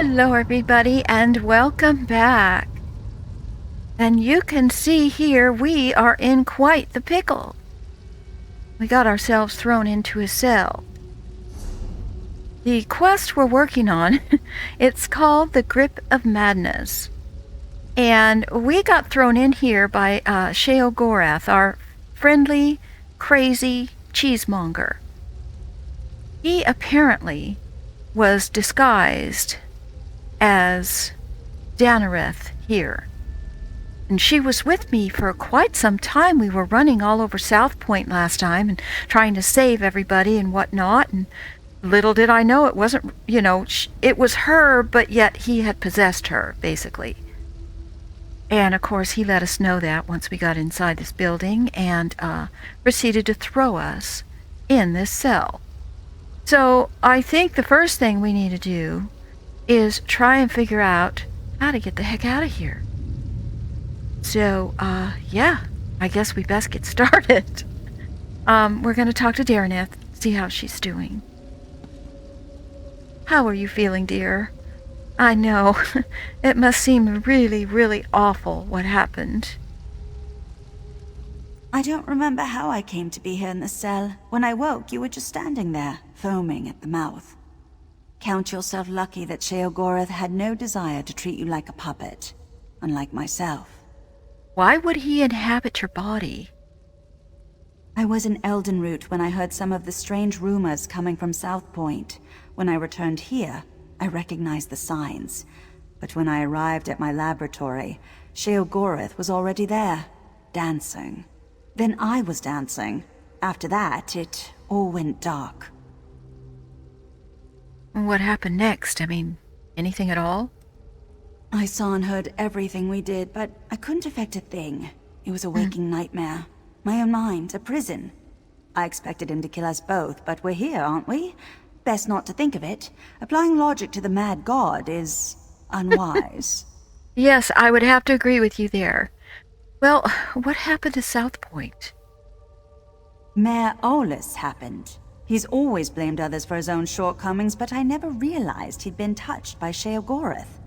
Hello, everybody, and welcome back. And you can see here we are in quite the pickle. We got ourselves thrown into a cell. The quest we're working on, it's called The Grip of Madness. And we got thrown in here by Sheogorath, our friendly, crazy cheesemonger. He apparently was disguised as Danareth here. And she was with me for quite some time. We were running all over South Point last time and trying to save everybody and whatnot. And little did I know it wasn't, it was her, but yet he had possessed her, basically. And of course, he let us know that once we got inside this building and proceeded to throw us in this cell. So I think the first thing we need to do is try and figure out how to get the heck out of here. So, yeah, I guess we best get started. We're going to talk to Danareth, see how she's doing. How are you feeling, dear? I know, it must seem really, really awful what happened. I don't remember how I came to be here in the cell. When I woke, you were just standing there, foaming at the mouth. Count yourself lucky that Sheogorath had no desire to treat you like a puppet, unlike myself. Why would he inhabit your body? I was in Eldenroot when I heard some of the strange rumors coming from South Point. When I returned here, I recognized the signs. But when I arrived at my laboratory, Sheogorath was already there, dancing. Then I was dancing. After that, it all went dark. What happened next? I mean, anything at all? I saw and heard everything we did, but I couldn't affect a thing. It was a waking nightmare. My own mind, a prison. I expected him to kill us both, but we're here, aren't we? Best not to think of it. Applying logic to the mad god is unwise. Yes, I would have to agree with you there. Well, what happened to South Point? Mayor Aulus happened. He's always blamed others for his own shortcomings, but I never realized he'd been touched by Sheogorath.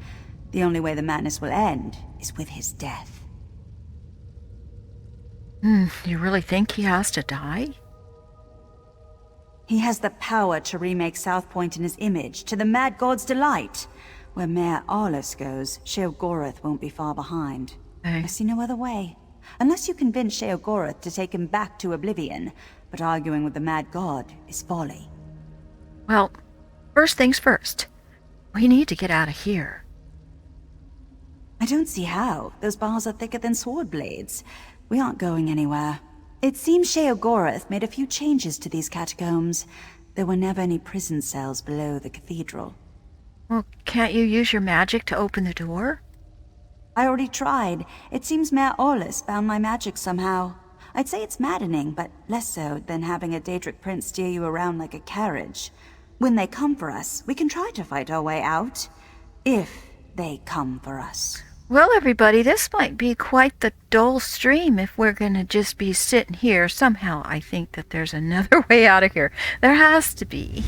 The only way the madness will end is with his death. You really think he has to die? He has the power to remake South Point in his image, to the mad god's delight. Where Mayor Aulus goes, Sheogorath won't be far behind. I see no other way. Unless you convince Sheogorath to take him back to oblivion, but arguing with the mad god is folly. Well, first things first. We need to get out of here. I don't see how. Those bars are thicker than sword blades. We aren't going anywhere. It seems Sheogorath made a few changes to these catacombs. There were never any prison cells below the cathedral. Well, can't you use your magic to open the door? I already tried. It seems Mayor Aulus found my magic somehow. I'd say it's maddening, but less so than having a Daedric prince steer you around like a carriage. When they come for us, we can try to fight our way out. If they come for us. Well, everybody, this might be quite the dull stream if we're going to just be sitting here. Somehow I think that there's another way out of here. There has to be.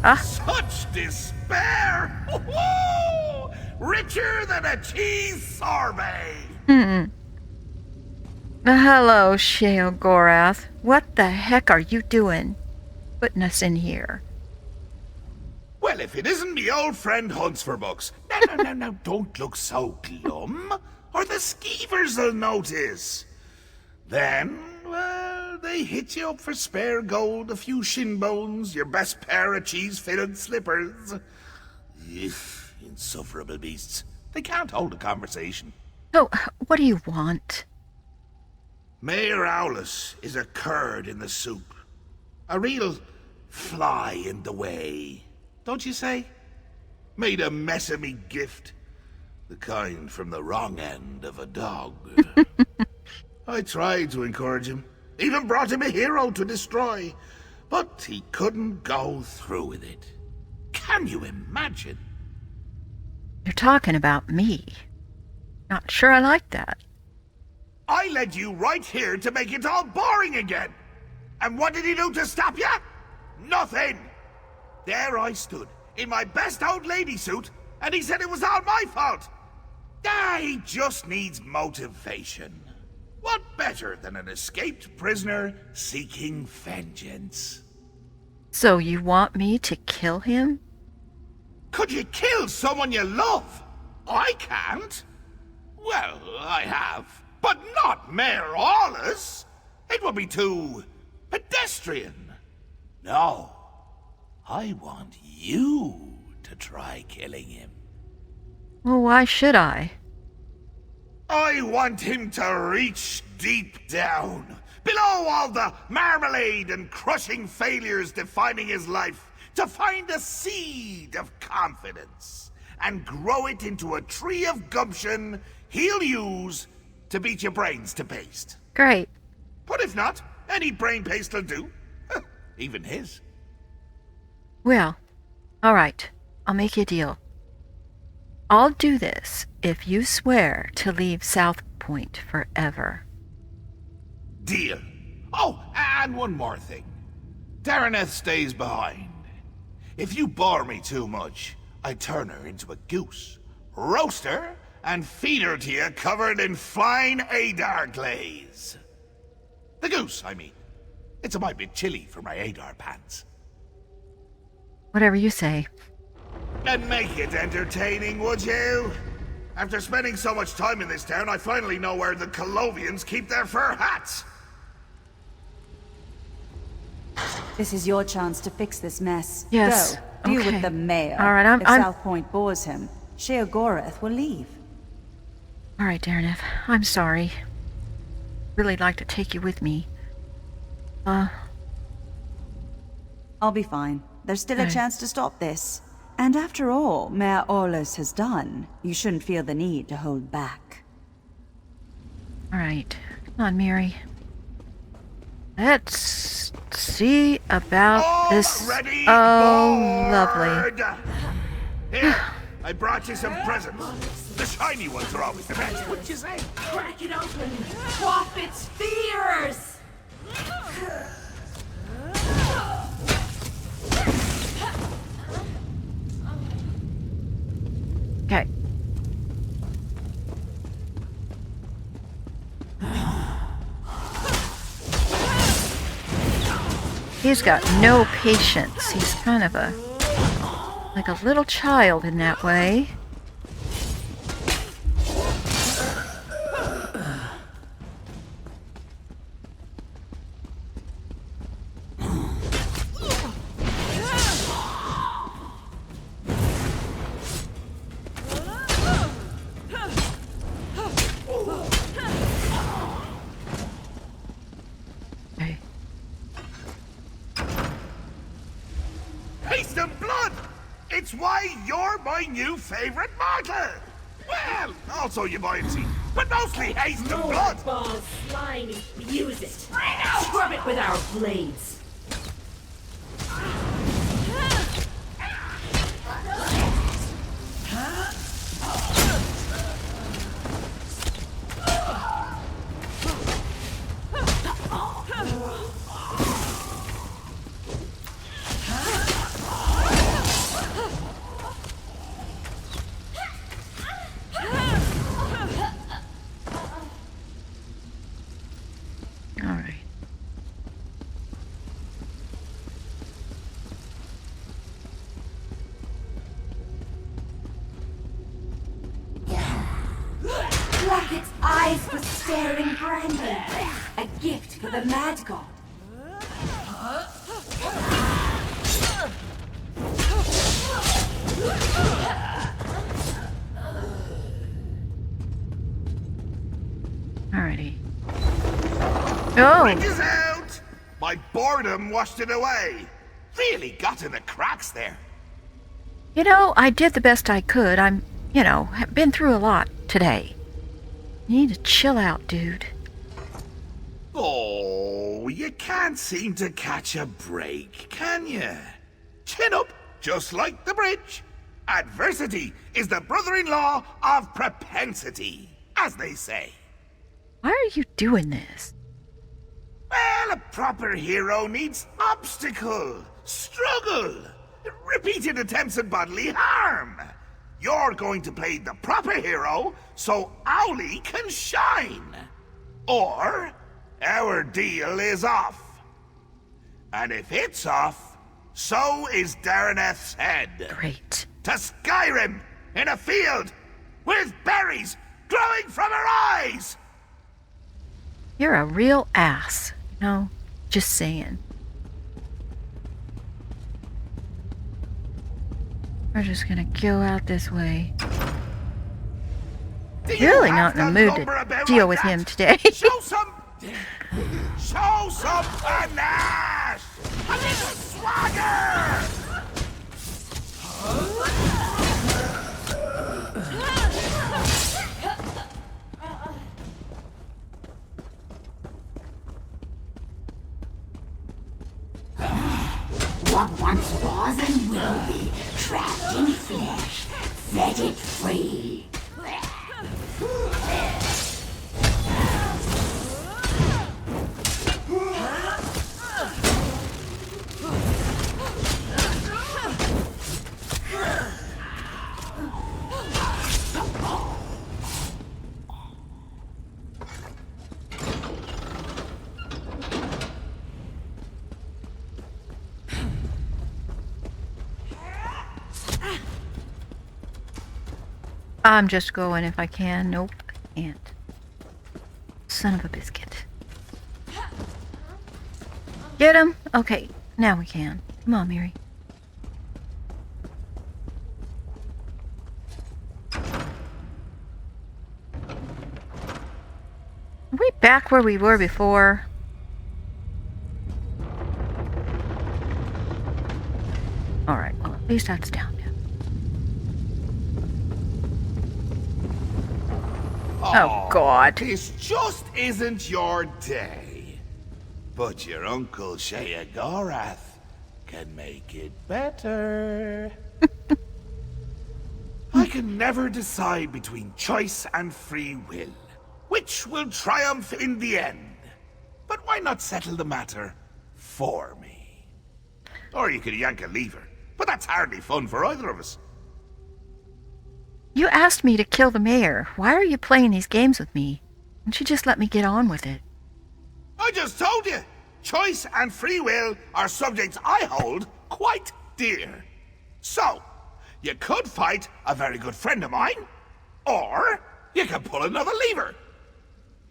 Such despair! Woo-hoo! Richer than a cheese sorbet! Hello, Sheogorath. What the heck are you doing? Putting us in here. Well, if it isn't me old friend Huntsforbooks. No, don't look so glum, or the skeevers'll notice. Then, well, they hit you up for spare gold, a few shin bones, your best pair of cheese-fitted slippers. Insufferable beasts. They can't hold a conversation. So, what do you want? Mayor Aulus is a curd in the soup. A real fly in the way. Don't you say? Made a mess of me gift. The kind from the wrong end of a dog. I tried to encourage him. Even brought him a hero to destroy. But he couldn't go through with it. Can you imagine? You're talking about me. Not sure I like that. I led you right here to make it all boring again. And what did he do to stop you? Nothing! There I stood, in my best old lady suit, and he said it was all my fault. Ah, he just needs motivation. What better than an escaped prisoner seeking vengeance? So you want me to kill him? Could you kill someone you love? I can't. Well, I have. But not Mayor Aulus. It would be too pedestrian. No. I want you to try killing him. Well, why should I? I want him to reach deep down, below all the marmalade and crushing failures defining his life, to find a seed of confidence and grow it into a tree of gumption he'll use to beat your brains to paste. Great. But if not, any brain paste will do. Even his. Well, all right. I'll make you a deal. I'll do this if you swear to leave South Point forever. Deal. Oh, and one more thing. Dareneth stays behind. If you bore me too much, I turn her into a goose, roast her, and feed her to you covered in fine Adar glaze. The goose, I mean. It's a mite bit chilly for my Adar pants. Whatever you say. And make it entertaining, would you? After spending so much time in this town, I finally know where the Colovians keep their fur hats. This is your chance to fix this mess. Yes. Go. Deal Okay. with the mayor. All right, if I'm- South Point bores him, Sheogorath will leave. All right, Dareneth. I'm sorry. Really like to take you with me. I'll be fine. There's still a Okay. chance to stop this. And after all Mayor Aulus has done, you shouldn't feel the need to hold back. All right. Come on, Mary. Let's see about this. Already Oh, lovely. bored? Here, I brought you some presents. The shiny ones are always the best, wouldn't you say? Crack it open! Quaff its fears! Okay. He's got no patience. He's kind of like a little child in that way. Okay. Taste of blood! It's why you're my new favorite mortal! Well, also your buoyancy, but mostly haste of blood! Balls, slimy, use it! Scrub it with our blades! All right. Black its eyes for staring Brandon! A gift for the Mad God! Alrighty. Oh! Bridge is out! My boredom washed it away. Really got in the cracks there. You know, I did the best I could. Have been through a lot today. You need to chill out, dude. Oh, you can't seem to catch a break, can you? Chin up, just like the bridge. Adversity is the brother-in-law of propensity, as they say. Why are you doing this? Well, a proper hero needs obstacle, struggle. Repeated attempts at bodily harm. You're going to play the proper hero so Owlie can shine. Or our deal is off. And if it's off, so is Dareneth's head. Great. To Skyrim, in a field, with berries glowing from her eyes! You're a real ass. No, just saying. We're just gonna go out this way. Really not in the mood to deal with him today. Show some panache! A little swagger! What once was and will be, trapped in flesh, set it free. I'm just going if I can. Nope, I can't. Son of a biscuit. Get him? Okay, now we can. Come on, Miri. Are we back where we were before? Alright, well, at least that's down now. Oh, God. This just isn't your day. But your Uncle Sheogorath can make it better. I can never decide between choice and free will. Which will triumph in the end? But why not settle the matter for me? Or you could yank a lever, but that's hardly fun for either of us. You asked me to kill the mayor. Why are you playing these games with me? Why don't you just let me get on with it? I just told you, choice and free will are subjects I hold quite dear. So, you could fight a very good friend of mine, or you could pull another lever.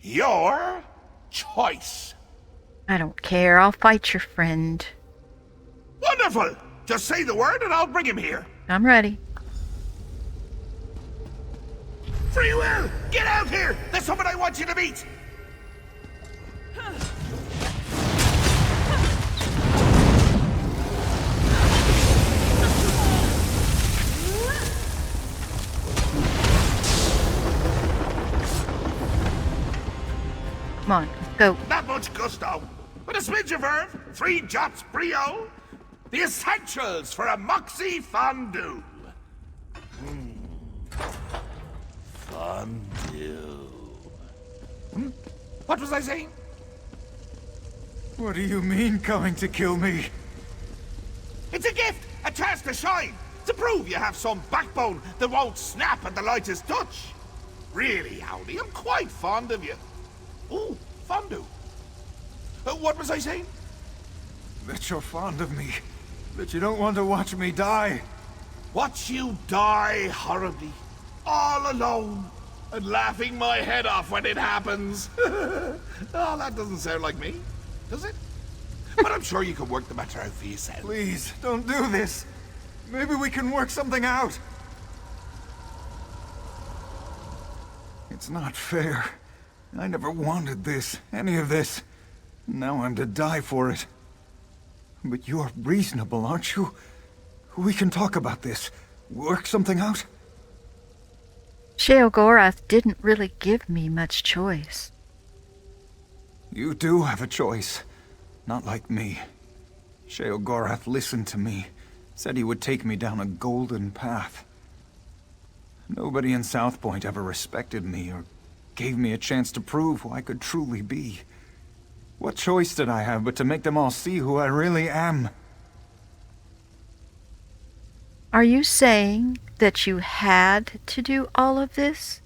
Your choice. I don't care. I'll fight your friend. Wonderful! Just say the word and I'll bring him here. I'm ready. Free will! Get out here! There's someone I want you to meet! Come on, let's go. Not much gusto, but a smidge of verve, 3 jots brio, the essentials for a moxie fondue. Fondue. What was I saying? What do you mean, coming to kill me? It's a gift, a chance to shine, to prove you have some backbone that won't snap at the lightest touch. Really, Owlie, I'm quite fond of you. Ooh, fondue. What was I saying? That you're fond of me. That you don't want to watch me die. Watch you die horribly, all alone, and laughing my head off when it happens. Oh, that doesn't sound like me, does it? But I'm sure you can work the matter out for yourself. Please, don't do this. Maybe we can work something out. It's not fair. I never wanted this, any of this. Now I'm to die for it. But you're reasonable, aren't you? We can talk about this. Work something out. Sheogorath didn't really give me much choice. You do have a choice. Not like me. Sheogorath listened to me. Said he would take me down a golden path. Nobody in South Point ever respected me or gave me a chance to prove who I could truly be. What choice did I have but to make them all see who I really am? Are you saying that you had to do all of this?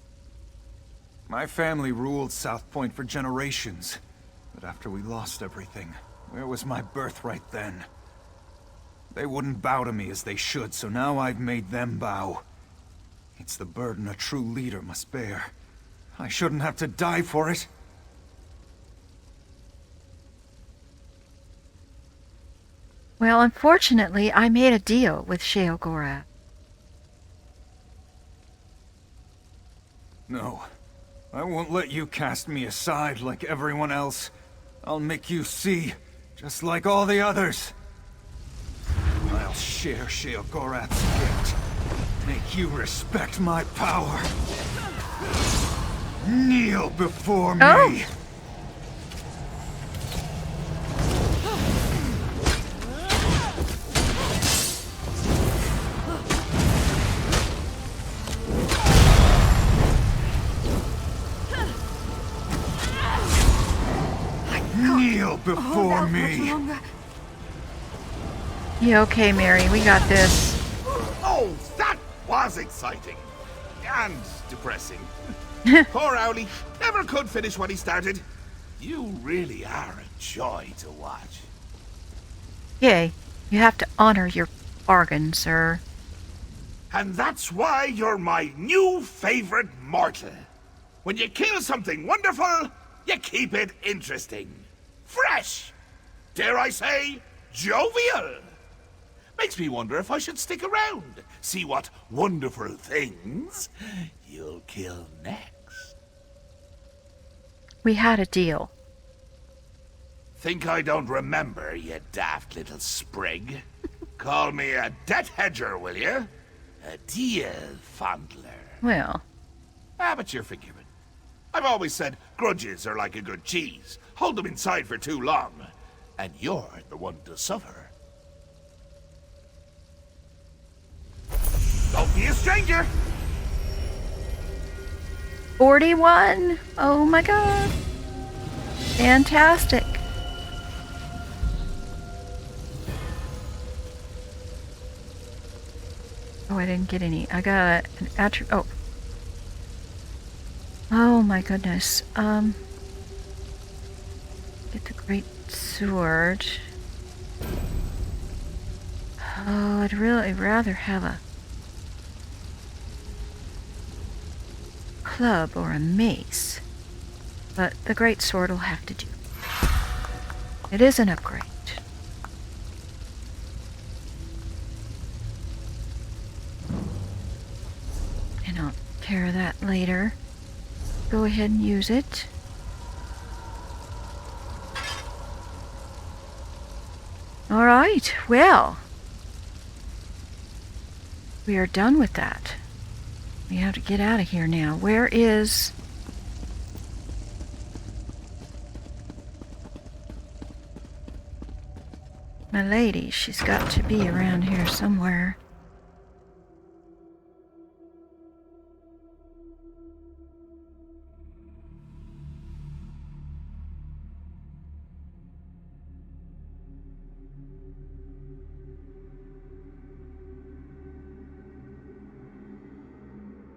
My family ruled South Point for generations. But after we lost everything, where was my birthright then? They wouldn't bow to me as they should, so now I've made them bow. It's the burden a true leader must bear. I shouldn't have to die for it. Well, unfortunately, I made a deal with Sheogorath. No. I won't let you cast me aside like everyone else. I'll make you see, just like all the others. I'll share Sheogorath's gift. Make you respect my power. Kneel before me. Oh. Kneel before me. You okay, Mary? We got this. Oh, that was exciting. And depressing. Poor Owly never could finish what he started. You really are a joy to watch. Yay. You have to honor your bargain, sir. And that's why you're my new favorite mortal. When you kill something wonderful, you keep it interesting. Fresh. Dare I say, jovial. Makes me wonder if I should stick around, see what wonderful things you'll kill next. We had a deal. Think I don't remember, you daft little sprig? Call me a debt hedger, will you? A deal fondler. Well, But you're forgiven. I've always said grudges are like a good cheese. Hold them inside for too long, and you're the one to suffer. Don't be a stranger! 41. Oh my god. Fantastic. Oh, I didn't get any. I got an attribute. Oh. Oh my goodness. Get the great sword. Oh, I'd really rather have a club or a mace. But the great sword will have to do. It is an upgrade. And I'll take care of that later. Go ahead and use it. Alright, well. We are done with that. We have to get out of here now. Where is... my lady? She's got to be around here somewhere.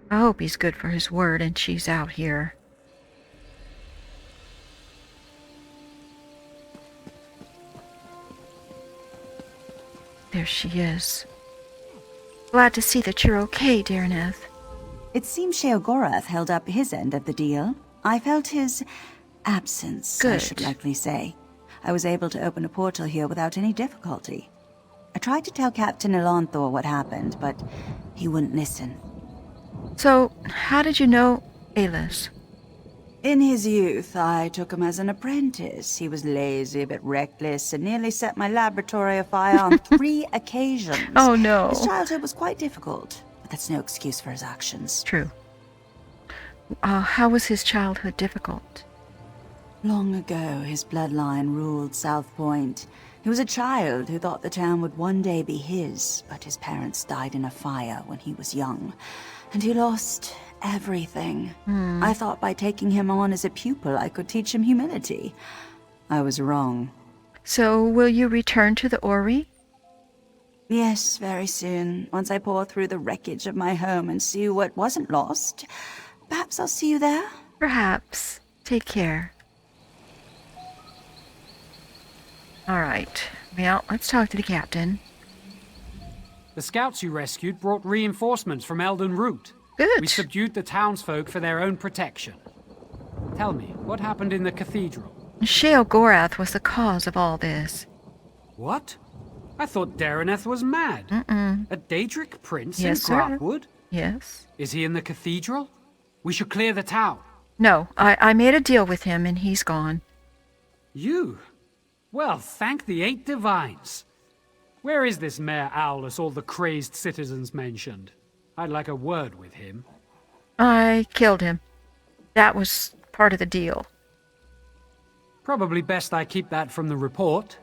I hope he's good for his word and she's out here. There she is. Glad to see that you're okay, Dareneth. It seems Sheogorath held up his end of the deal. I felt his absence, I should Good. likely say. I was able to open a portal here without any difficulty. I tried to tell Captain Elanthor what happened, but he wouldn't listen. So, how did you know Alis? In his youth, I took him as an apprentice. He was lazy, a bit reckless, and nearly set my laboratory afire on 3 occasions. Oh no. His childhood was quite difficult, but that's no excuse for his actions. True. How was his childhood difficult? Long ago, his bloodline ruled South Point. He was a child who thought the town would one day be his, but his parents died in a fire when he was young, and he lost everything. I thought by taking him on as a pupil, I could teach him humility. I was wrong. So, will you return to the Ori? Yes, very soon. Once I pour through the wreckage of my home and see what wasn't lost, perhaps I'll see you there. Perhaps. Take care. All right. Well, let's talk to the captain. The scouts you rescued brought reinforcements from Elden Root. Good. We subdued the townsfolk for their own protection. Tell me, what happened in the cathedral? Sheogorath was the cause of all this. What? I thought Dareneth was mad. A Daedric prince Yes, in sir. Grahtwood? Yes. Is he in the cathedral? We should clear the town. No, I made a deal with him and he's gone. You? Well, thank the 8 divines. Where is this Mayor Aulus all the crazed citizens mentioned? I'd like a word with him. I killed him. That was part of the deal. Probably best I keep that from the report.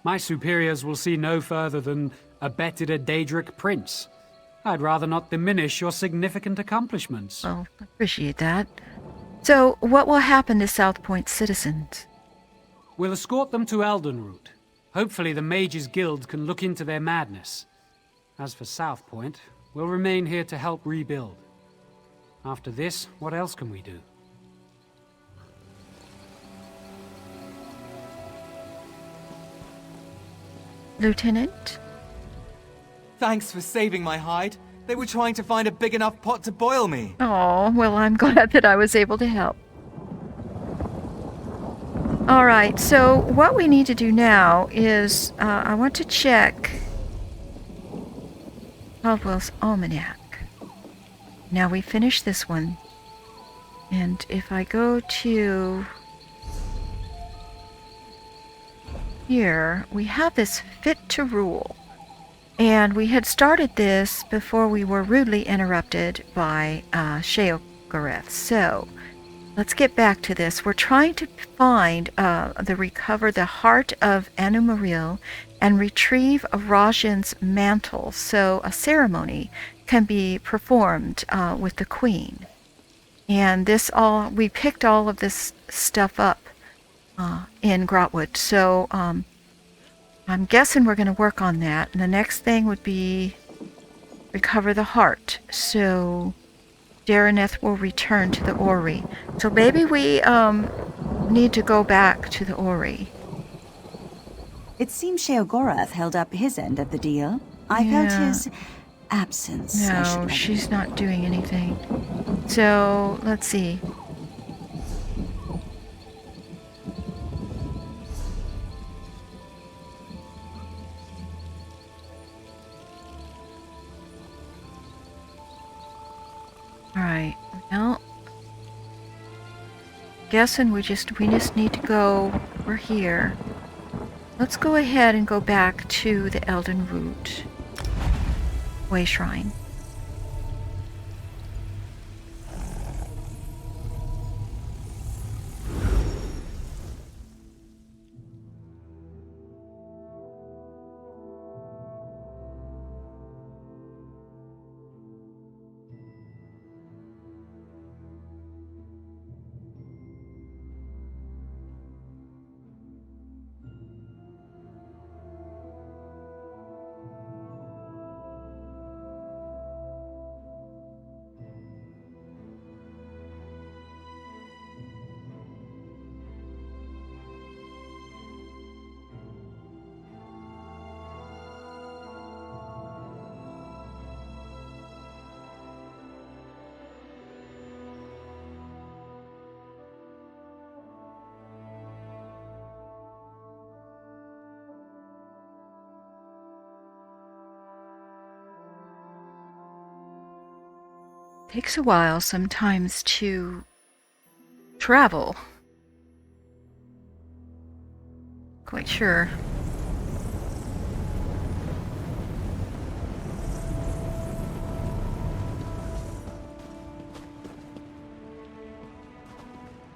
My superiors will see no further than abetted a Daedric prince. I'd rather not diminish your significant accomplishments. Well, I appreciate that. So, what will happen to South Point citizens? We'll escort them to Eldenroot. Hopefully the Mages Guild can look into their madness. As for South Point, we'll remain here to help rebuild. After this, what else can we do? Lieutenant? Thanks for saving my hide. They were trying to find a big enough pot to boil me. Oh, well, I'm glad that I was able to help. All right, so what we need to do now is I want to check Caldwell's Almanac. Now we finished this one. And if I go to here, we have this Fit to Rule. And we had started this before we were rudely interrupted by Sheogorath. So, let's get back to this. We're trying to find recover the heart of Anumaril and retrieve Rajan's mantle so a ceremony can be performed with the queen. And we picked all of this stuff up in Grahtwood. So, I'm guessing we're going to work on that. And the next thing would be recover the heart. So Dareneth will return to the Ori. So maybe we need to go back to the Ori. It seems Sheogorath held up his end of the deal. I felt his absence. No, she's not doing anything. So let's see. Alright, well, guessing we just need to go, we're here. Let's go ahead and go back to the Eldenroot Way Shrine. Takes a while sometimes to travel. Quite sure.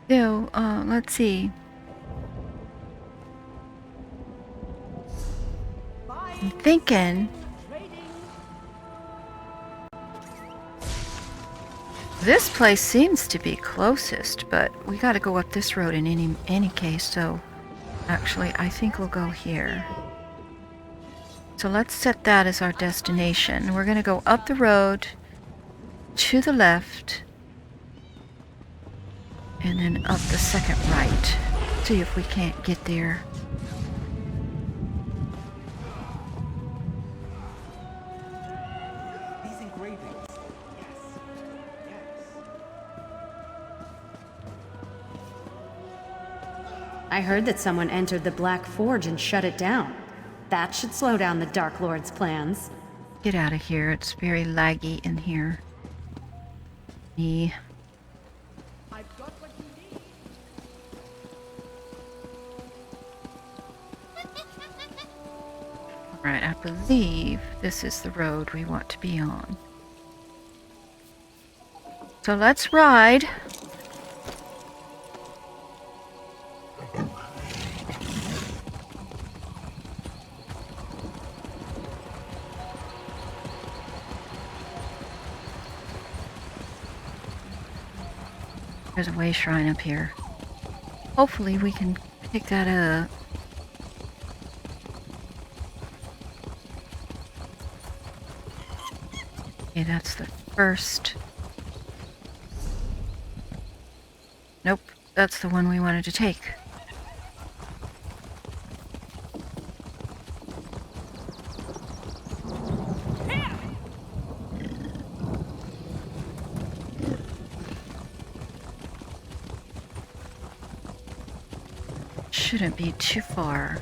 So, let's see. I'm thinking this place seems to be closest, but we got to go up this road in any case, so actually I think we'll go here. So let's set that as our destination. We're going to go up the road to the left and then up the second right. See if we can't get there. These engravings. Yes. I heard that someone entered the Black Forge and shut it down. That should slow down the Dark Lord's plans. Get out of here. It's very laggy in here. Me. Alright, I believe this is the road we want to be on. So let's ride. There's a way shrine up here. Hopefully we can pick that up. Okay, that's the first. Nope, that's the one we wanted to take. Shouldn't be too far.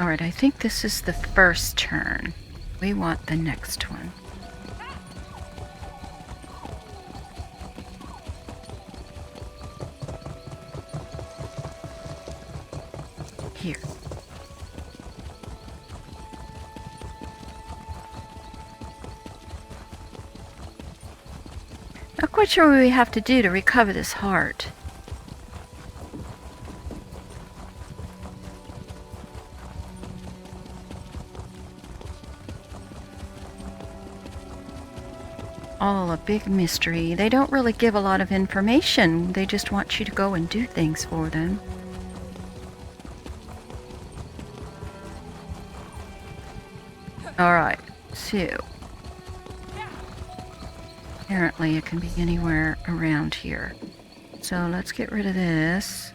Alright, I think this is the first turn. We want the next one. Here. Not quite sure what we have to do to recover this heart. All a big mystery. They don't really give a lot of information. They just want you to go and do things for them. Alright, so apparently it can be anywhere around here. So let's get rid of this.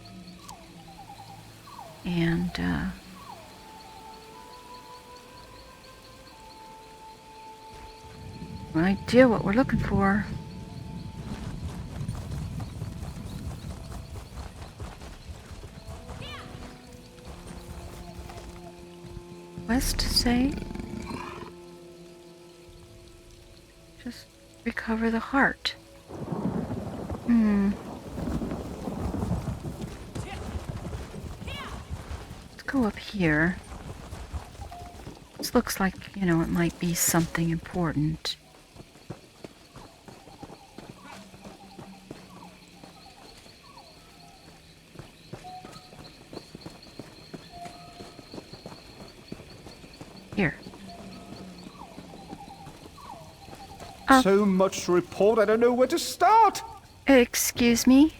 And no idea what we're looking for. Quest say? Just recover the heart. Let's go up here. This looks like, you know, it might be something important. Here. So much to report, I don't know where to start. Excuse me?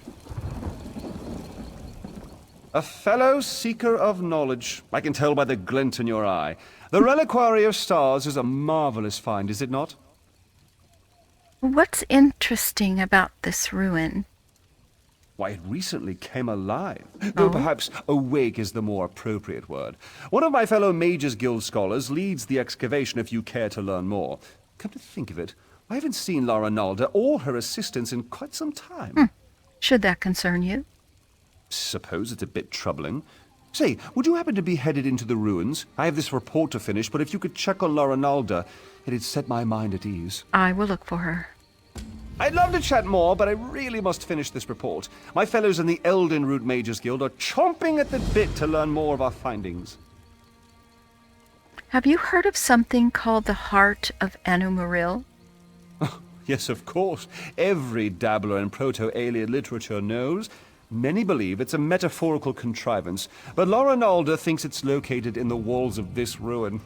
A fellow seeker of knowledge. I can tell by the glint in your eye. The Reliquary of Stars is a marvelous find, is it not? What's interesting about this ruin? Why, it recently came alive. Oh? Though perhaps awake is the more appropriate word. One of my fellow Mages Guild scholars leads the excavation if you care to learn more. Come to think of it, I haven't seen Lara Nalda or her assistants in quite some time. Should that concern you? Suppose it's a bit troubling. Say, would you happen to be headed into the ruins? I have this report to finish, but if you could check on Lara Nalda, it'd set my mind at ease. I will look for her. I'd love to chat more, but I really must finish this report. My fellows in the Elden Root Mages Guild are chomping at the bit to learn more of our findings. Have you heard of something called the Heart of Anumaril? Yes, of course. Every dabbler in Proto-Alien literature knows. Many believe it's a metaphorical contrivance, but Lara Nalda thinks it's located in the walls of this ruin.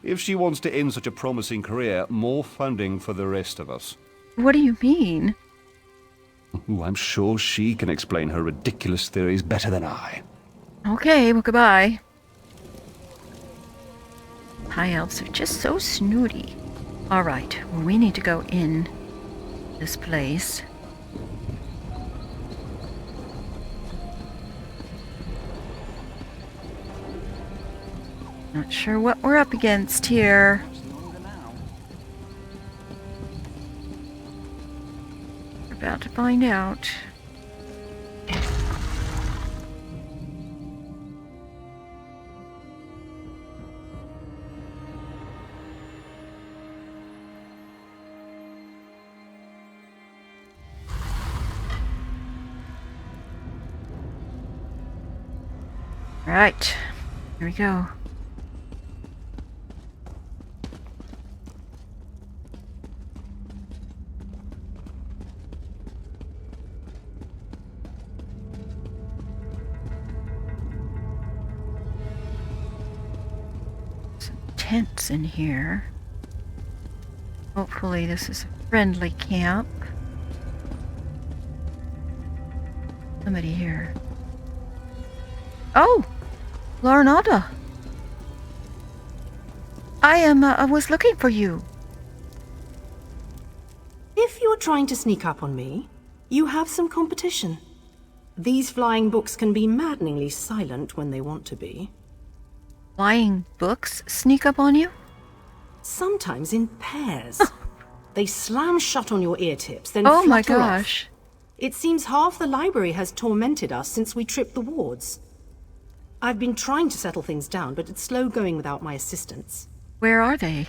If she wants to end such a promising career, more funding for the rest of us. What do you mean? Ooh, I'm sure she can explain her ridiculous theories better than I. Okay, well, goodbye. High elves are just so snooty. Alright, well, we need to go in this place. Not sure what we're up against here. We're about to find out. Right, here we go. Some tents in here. Hopefully this is a friendly camp. Somebody here. Oh! Laranalda! I was looking for you. If you're trying to sneak up on me, you have some competition. These flying books can be maddeningly silent when they want to be. Flying books sneak up on you? Sometimes in pairs. They slam shut on your ear tips, then Oh my flutter off. gosh. It seems half the library has tormented us since we tripped the wards. I've been trying to settle things down, but it's slow going without my assistance. Where are they?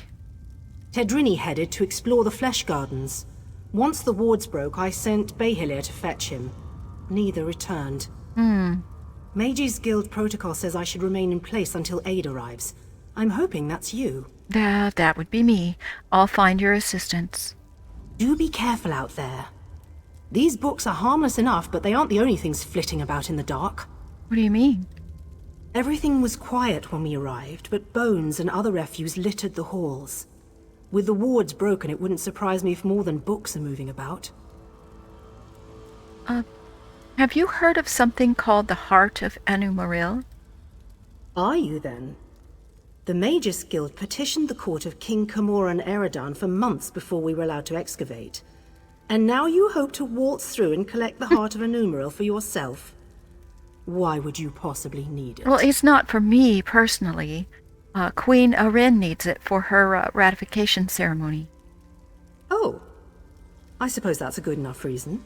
Tedrini headed to explore the Flesh Gardens. Once the wards broke, I sent Behilir to fetch him. Neither returned. Mages Guild protocol says I should remain in place until aid arrives. I'm hoping that's you. That would be me. I'll find your assistance. Do be careful out there. These books are harmless enough, but they aren't the only things flitting about in the dark. What do you mean? Everything was quiet when we arrived, but bones and other refuse littered the halls. With the wards broken, it wouldn't surprise me if more than books are moving about. Have you heard of something called the Heart of Anumaril? Are you, then? The Magus Guild petitioned the court of King Camoran Eridan for months before we were allowed to excavate. And now you hope to waltz through and collect the Heart of Anumaril for yourself? Why would you possibly need it? Well, it's not for me personally. Queen Arin needs it for her ratification ceremony. Oh. I suppose that's a good enough reason.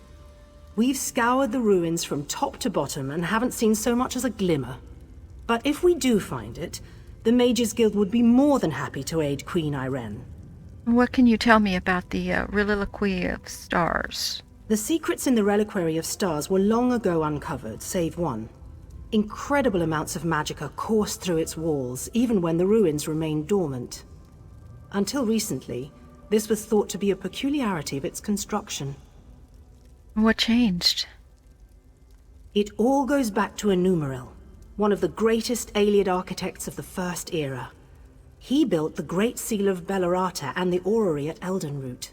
We've scoured the ruins from top to bottom and haven't seen so much as a glimmer. But if we do find it, the Mages Guild would be more than happy to aid Queen Irene. What can you tell me about the Reliquary of Stars? The secrets in the Reliquary of Stars were long ago uncovered, save one. Incredible amounts of magicka coursed through its walls, even when the ruins remained dormant. Until recently, this was thought to be a peculiarity of its construction. What changed? It all goes back to Anumaril, one of the greatest Ayleid architects of the First Era. He built the Great Seal of Bellerata and the orrery at Eldenroot.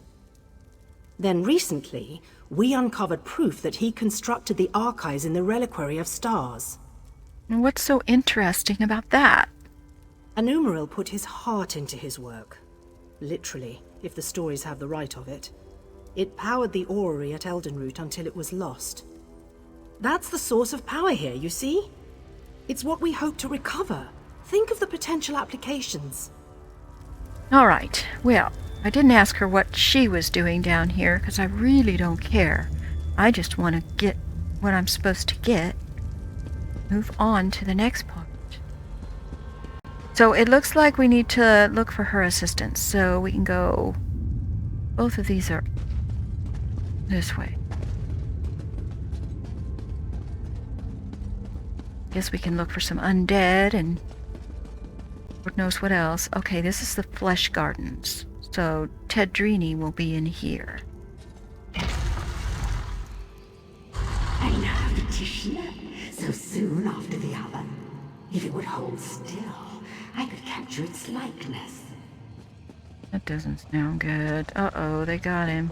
Then recently, we uncovered proof that he constructed the archives in the Reliquary of Stars. What's so interesting about that? Anumaril put his heart into his work. Literally, if the stories have the right of it. It powered the orrery at Eldenroot until it was lost. That's the source of power here, you see? It's what we hope to recover. Think of the potential applications. All right, well, I didn't ask her what she was doing down here because I really don't care. I just want to get what I'm supposed to get. Move on to the next part. So it looks like we need to look for her assistance. So we can go... Both of these are this way. Guess we can look for some undead and Lord knows what else. Okay, this is the Flesh Gardens. So Tedrini will be in here. I now petitioner, so soon after the other. If it would hold still, I could capture its likeness. That doesn't sound good. Uh-oh, they got him.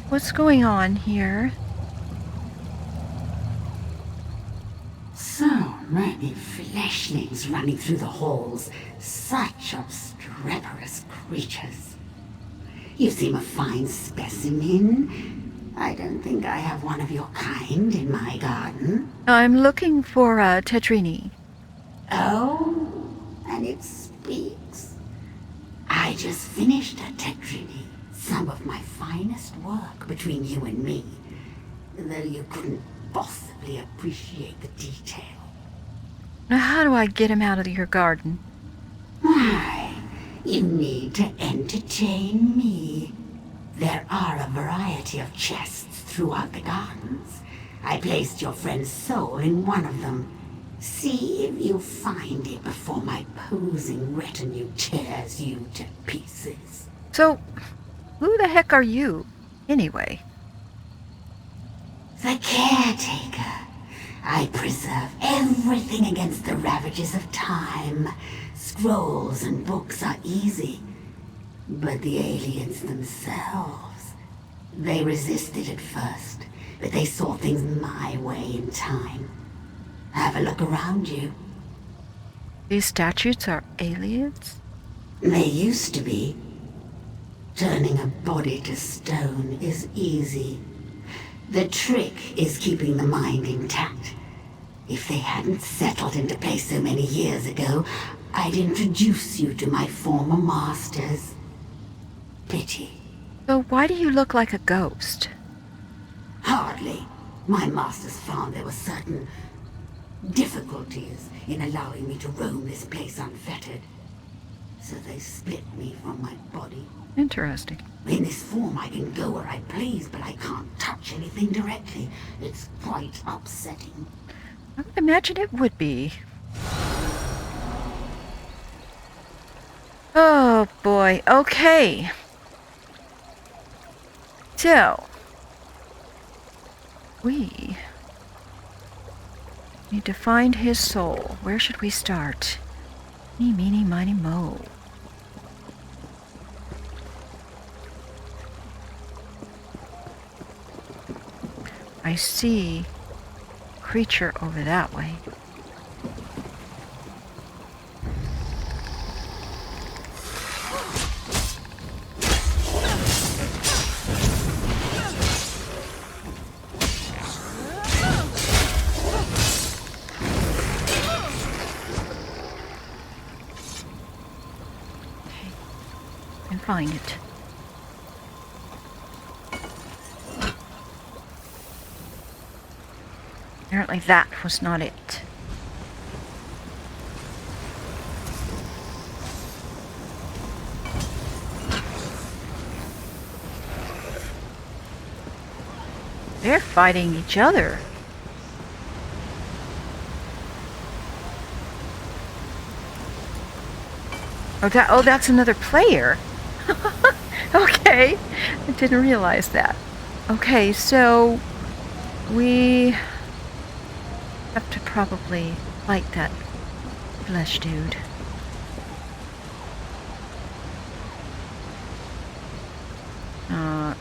What's going on here? So many fleshlings running through the halls. Such obstreperous creatures. You seem a fine specimen. I don't think I have one of your kind in my garden. I'm looking for, Tetrini. Oh, and it speaks. I just finished a Tetrini. Some of my finest work between you and me. Though you couldn't possibly appreciate the detail. Now, how do I get him out of your garden? Why, you need to entertain me. There are a variety of chests throughout the gardens. I placed your friend's soul in one of them. See if you find it before my posing retinue tears you to pieces. So, who the heck are you, anyway? The caretaker. I preserve everything against the ravages of time. Scrolls and books are easy. But the aliens themselves, they resisted at first, but they saw things my way in time. Have a look around you. These statues are aliens? They used to be. Turning a body to stone is easy. The trick is keeping the mind intact. If they hadn't settled into place so many years ago, I'd introduce you to my former masters. Pity. So why do you look like a ghost? Hardly. My masters found there were certain difficulties in allowing me to roam this place unfettered. So they split me from my body. Interesting. In this form I can go where I please, but I can't touch anything directly. It's quite upsetting. I would imagine it would be. Oh boy, okay. So, we need to find his soul. Where should we start? Eeny, meeny, miny, moe. I see a creature over that way. Find it. Apparently that was not it. They're fighting each other. Oh, that's another player. Okay, I didn't realize that. Okay, so we have to probably fight that flesh dude.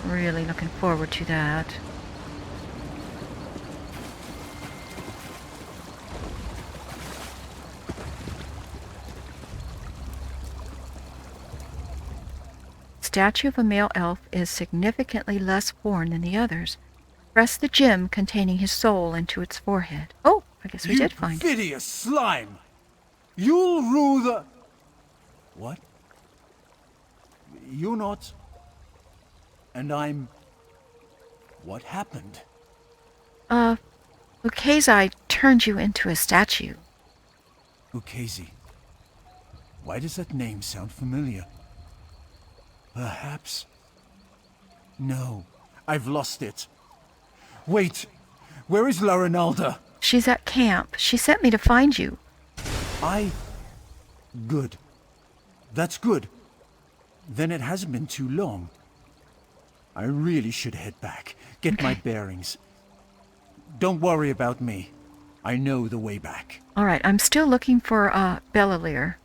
Really looking forward to that. Statue of a male elf is significantly less worn than the others. Press the gem containing his soul into its forehead. Oh, I guess we did find it. You perfidious slime! You'll rule the... What? You're not... And I'm... What happened? Ukazai turned you into a statue. Ukazai. Why does that name sound familiar? Perhaps... No, I've lost it. Wait, where is Laranalda? She's at camp. She sent me to find you. Good. That's good. Then it hasn't been too long. I really should head back, get my bearings. Don't worry about me. I know the way back. All right, I'm still looking for, Belalir.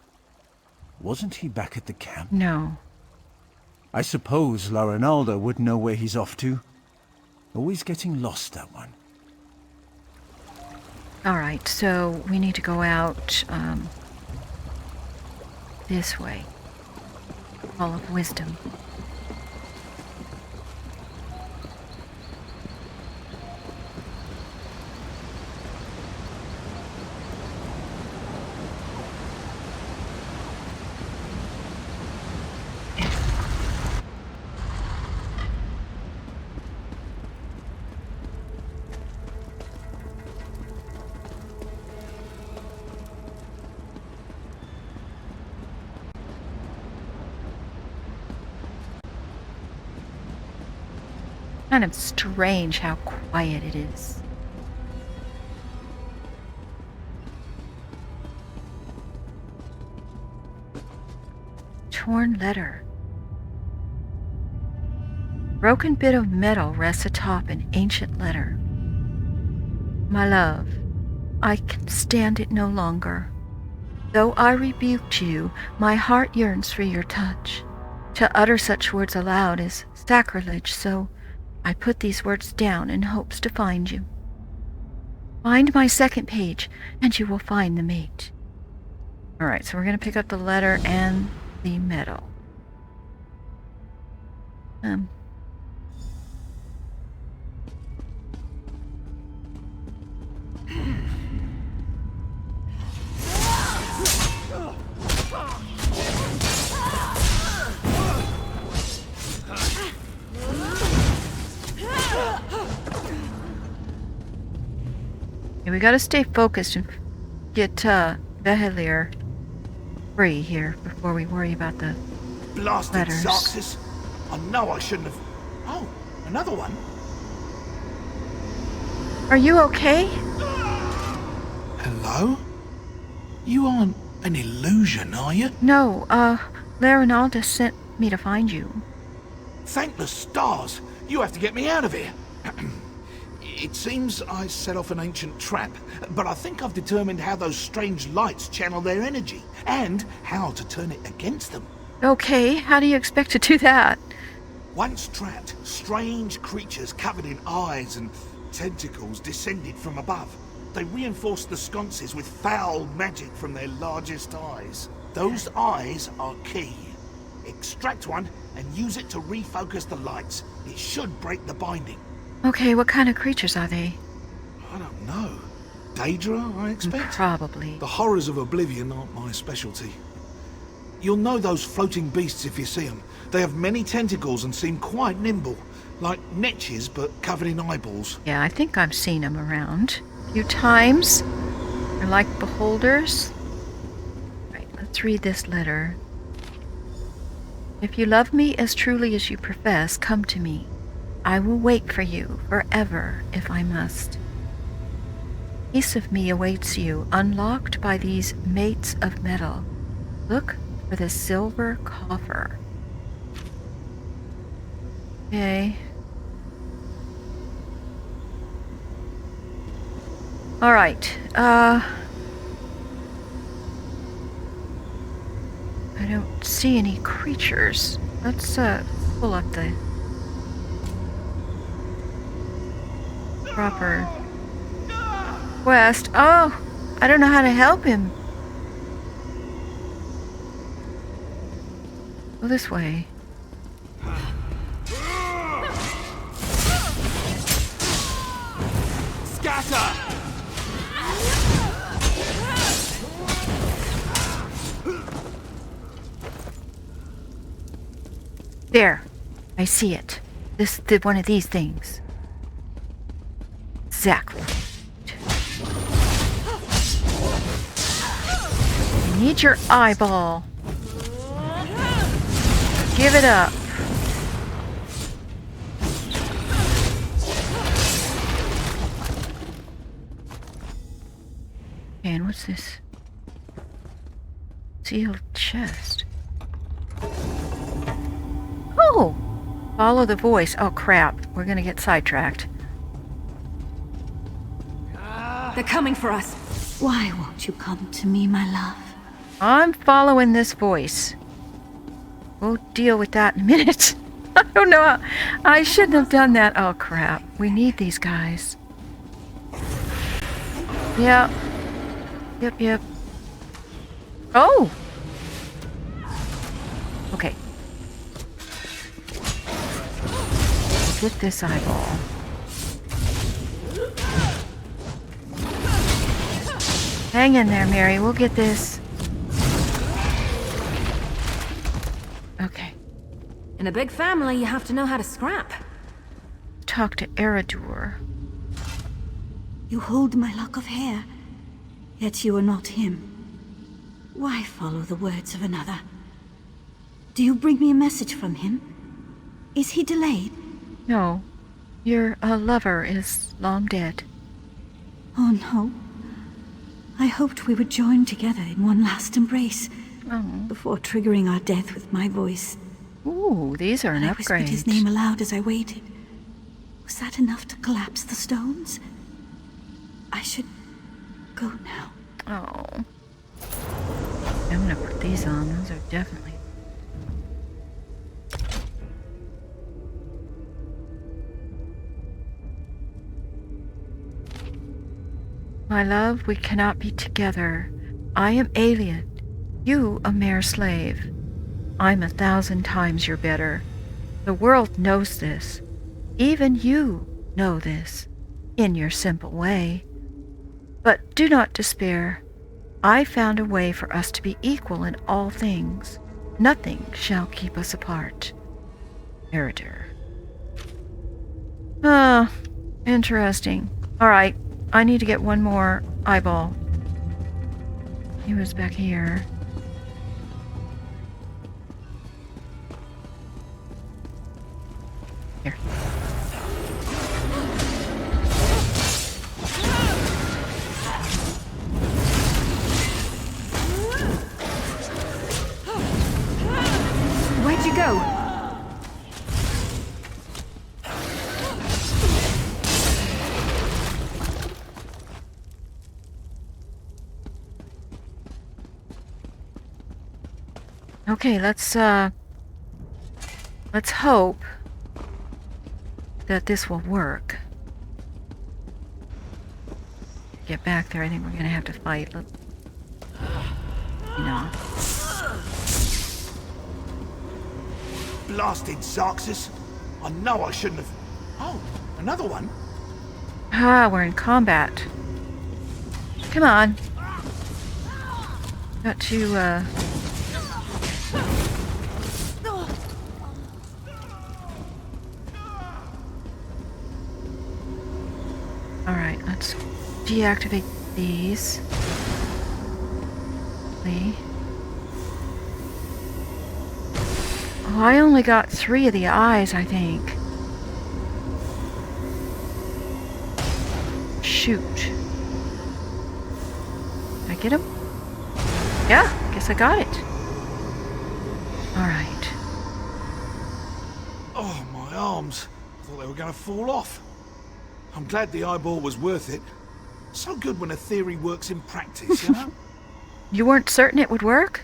Wasn't he back at the camp? No. I suppose Laranalda would know where he's off to. Always getting lost, that one. Alright, so we need to go out this way. Hall of Wisdom. Kind of strange how quiet it is. Torn letter. Broken bit of metal rests atop an ancient letter. My love, I can stand it no longer. Though I rebuked you, my heart yearns for your touch. To utter such words aloud is sacrilege, so I put these words down in hopes to find you. Find my second page, and you will find the mate. Alright, so we're going to pick up the letter and the medal. We gotta stay focused and get Vehelier free here before we worry about the Blasted letters. Xarxes! I know I shouldn't have... Oh, another one? Are you okay? Hello? You aren't an illusion, are you? No, Laranalda sent me to find you. Thank the stars! You have to get me out of here! It seems I set off an ancient trap, but I think I've determined how those strange lights channel their energy, and how to turn it against them. Okay, how do you expect to do that? Once trapped, strange creatures covered in eyes and tentacles descended from above. They reinforced the sconces with foul magic from their largest eyes. Those eyes are key. Extract one and use it to refocus the lights. It should break the binding. Okay, what kind of creatures are they? I don't know. Daedra, I expect? Probably. The horrors of Oblivion aren't my specialty. You'll know those floating beasts if you see them. They have many tentacles and seem quite nimble, like netches but covered in eyeballs. Yeah, I think I've seen them around a few times. They're like beholders. Right, let's read this letter. If you love me as truly as you profess, come to me. I will wait for you forever if I must. Piece of me awaits you, unlocked by these mates of metal. Look for the silver coffer. Okay. Alright, I don't see any creatures. Let's pull up the proper quest. Oh, I don't know how to help him. Go this way. Scatter! There, I see it. One of these things. Exactly. I need your eyeball. Give it up. And what's this? Sealed chest. Oh! Follow the voice. Oh crap, we're gonna get sidetracked. They're coming for us. Why won't you come to me, my love? I'm following this voice. We'll deal with that in a minute. I don't know. I shouldn't have done that. Oh, crap. We need these guys. Yeah. Yep. Oh! Okay. Get this eyeball. Hang in there, Mary. We'll get this. Okay. In a big family, you have to know how to scrap. Talk to Eridur. You hold my lock of hair, yet you are not him. Why follow the words of another? Do you bring me a message from him? Is he delayed? No. Your lover is long dead. Oh no. I hoped we would join together in one last embrace before triggering our death with my voice. Ooh, these are an I whispered upgrade. his name aloud as I waited. Was that enough to collapse the stones? I should go now. Oh. I'm gonna put these on. Those are definitely... My love, we cannot be together. I am Ayleid, you a mere slave. I'm 1,000 times your better. The world knows this. Even you know this, in your simple way. But do not despair. I found a way for us to be equal in all things. Nothing shall keep us apart. Eridur. Ah, interesting. All right. I need to get one more eyeball. He was back here. Here. Where'd you go? Okay, let's hope that this will work. Get back there, I think we're gonna have to fight. You know. Blasted Zarxus. I know I shouldn't have... Oh, another one? Ah, we're in combat. Come on. Got to, Alright, let's deactivate these. Oh, I only got 3 of the eyes, I think. Shoot. Did I get him? Yeah, guess I got it. Alright. Oh, my arms. I thought they were going to fall off. I'm glad the eyeball was worth it. So good when a theory works in practice, you know? You weren't certain it would work?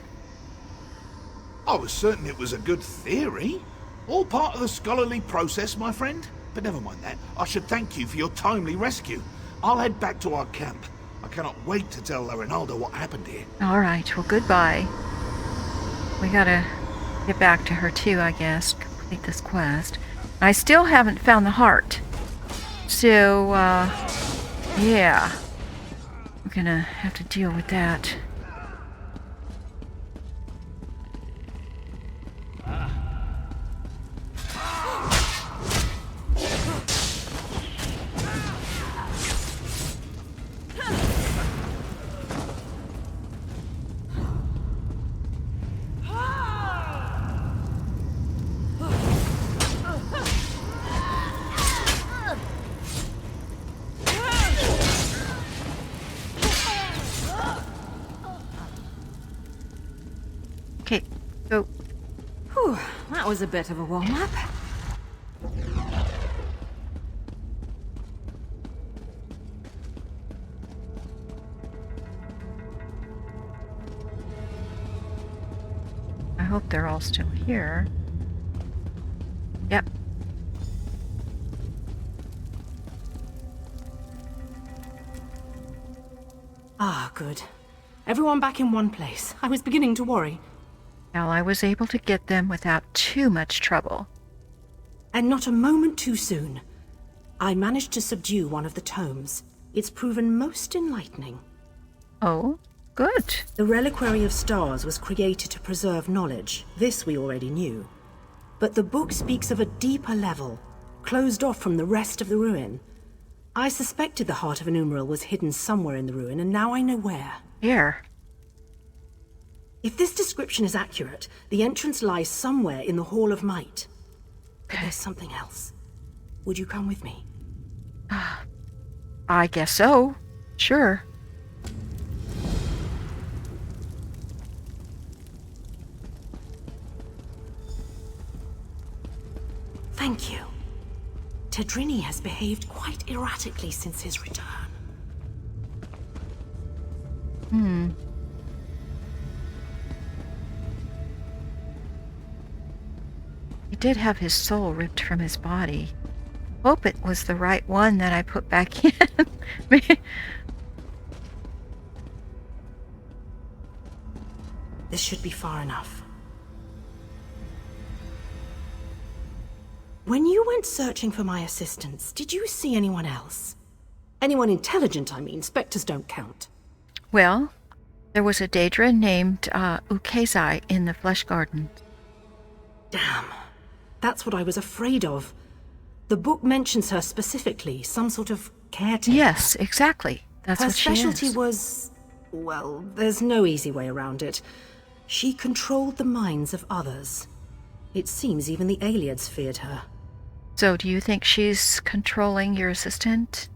I was certain it was a good theory. All part of the scholarly process, my friend. But never mind that. I should thank you for your timely rescue. I'll head back to our camp. I cannot wait to tell Rinaldo what happened here. Alright, well goodbye. We gotta get back to her too, I guess. Complete this quest. I still haven't found the heart. So, yeah. We're gonna have to deal with that. Okay, go. Whew, that was a bit of a warm-up. I hope they're all still here. Yep. Ah, good. Everyone back in one place. I was beginning to worry. Well, I was able to get them without too much trouble. And not a moment too soon. I managed to subdue one of the tomes. It's proven most enlightening. Oh, good. The Reliquary of Stars was created to preserve knowledge. This we already knew. But the book speaks of a deeper level, closed off from the rest of the ruin. I suspected the Heart of Enumeral was hidden somewhere in the ruin, and now I know where. Here. If this description is accurate, the entrance lies somewhere in the Hall of Might. But there's something else. Would you come with me? I guess so. Sure. Thank you. Tedrini has behaved quite erratically since his return. He did have his soul ripped from his body. Hope it was the right one that I put back in. This should be far enough. When you went searching for my assistance, did you see anyone else? Anyone intelligent, I mean. Spectres don't count. Well, there was a Daedra named Ukezai in the Flesh Garden. Damn. That's what I was afraid of. The book mentions her specifically, some sort of caretaker. Yes, exactly. That's her what she is. Her specialty was... well, there's no easy way around it. She controlled the minds of others. It seems even the Ayleids feared her. So do you think she's controlling your assistant?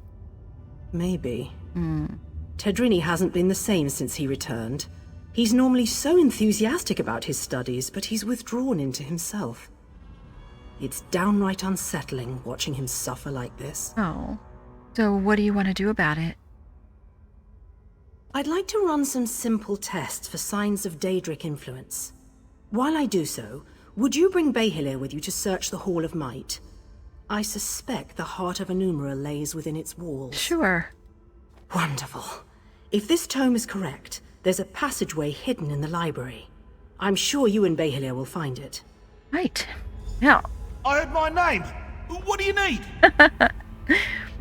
Maybe. Tedrini hasn't been the same since he returned. He's normally so enthusiastic about his studies, but he's withdrawn into himself. It's downright unsettling watching him suffer like this. Oh. So what do you want to do about it? I'd like to run some simple tests for signs of Daedric influence. While I do so, would you bring Behilir with you to search the Hall of Might? I suspect the Heart of Enumeral lays within its walls. Sure. Wonderful. If this tome is correct, there's a passageway hidden in the library. I'm sure you and Behilir will find it. Right. Now. I heard my name. What do you need?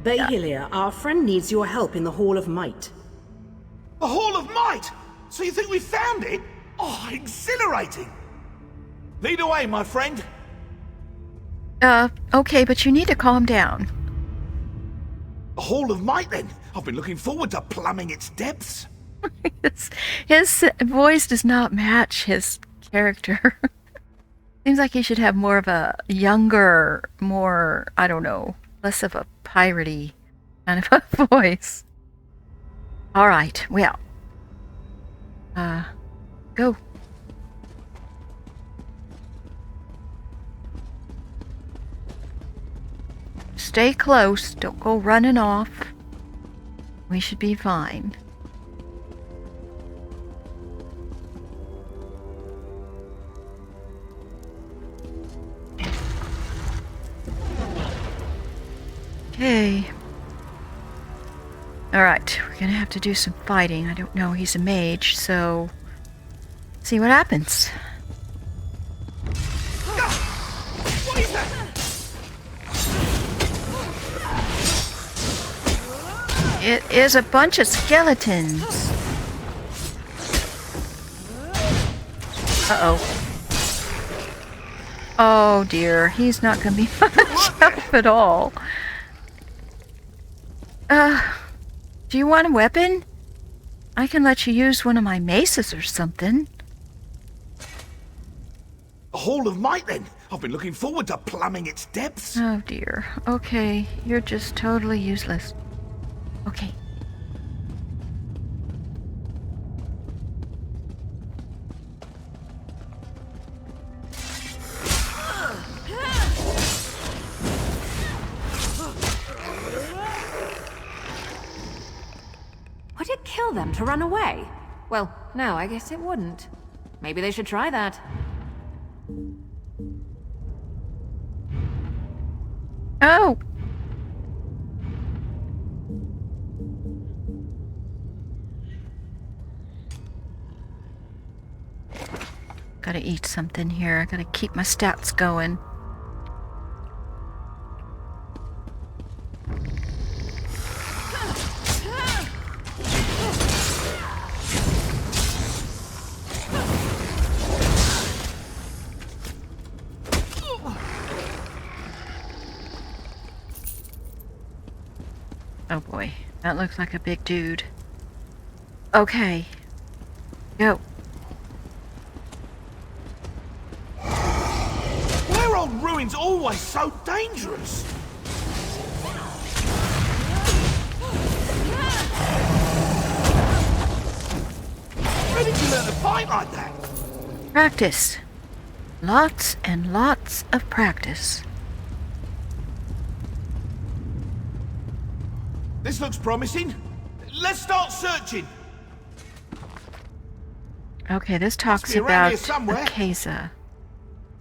Behilir, our friend needs your help in the Hall of Might. The Hall of Might? So you think we found it? Oh, exhilarating. Lead the way, my friend. Okay, but you need to calm down. The Hall of Might, then? I've been looking forward to plumbing its depths. His voice does not match his character. Seems like he should have more of a younger, more, I don't know, less of a piratey kind of a voice. All right, well, go. Stay close, don't go running off. We should be fine. Okay. Alright, we're gonna have to do some fighting. I don't know, he's a mage, so... see what happens. What is that? It is a bunch of skeletons. Uh-oh. Oh dear, he's not gonna be much help at all. Do you want a weapon? I can let you use one of my maces or something. The Hall of Might, then? I've been looking forward to plumbing its depths. Oh dear. Okay, you're just totally useless. Okay. Would it kill them to run away? Well, no, I guess it wouldn't. Maybe they should try that. Oh! Gotta eat something here. I gotta keep my stats going. Oh boy, that looks like a big dude. Okay. Go. Why are old ruins always so dangerous? Where did you learn to fight like that? Practice. Lots and lots of practice. This looks promising. Let's start searching. Okay, this talks Must be around about here somewhere. Akeza.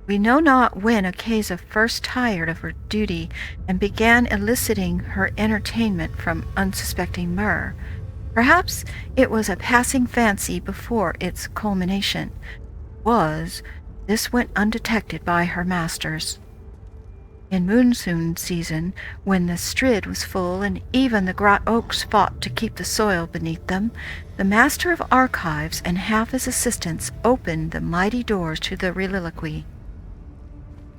We know not when Akeza first tired of her duty and began eliciting her entertainment from unsuspecting Myr. Perhaps it was a passing fancy before its culmination. This went undetected by her masters. In monsoon season, when the Strid was full and even the Grot Oaks fought to keep the soil beneath them, the Master of Archives and half his assistants opened the mighty doors to the Reliquary.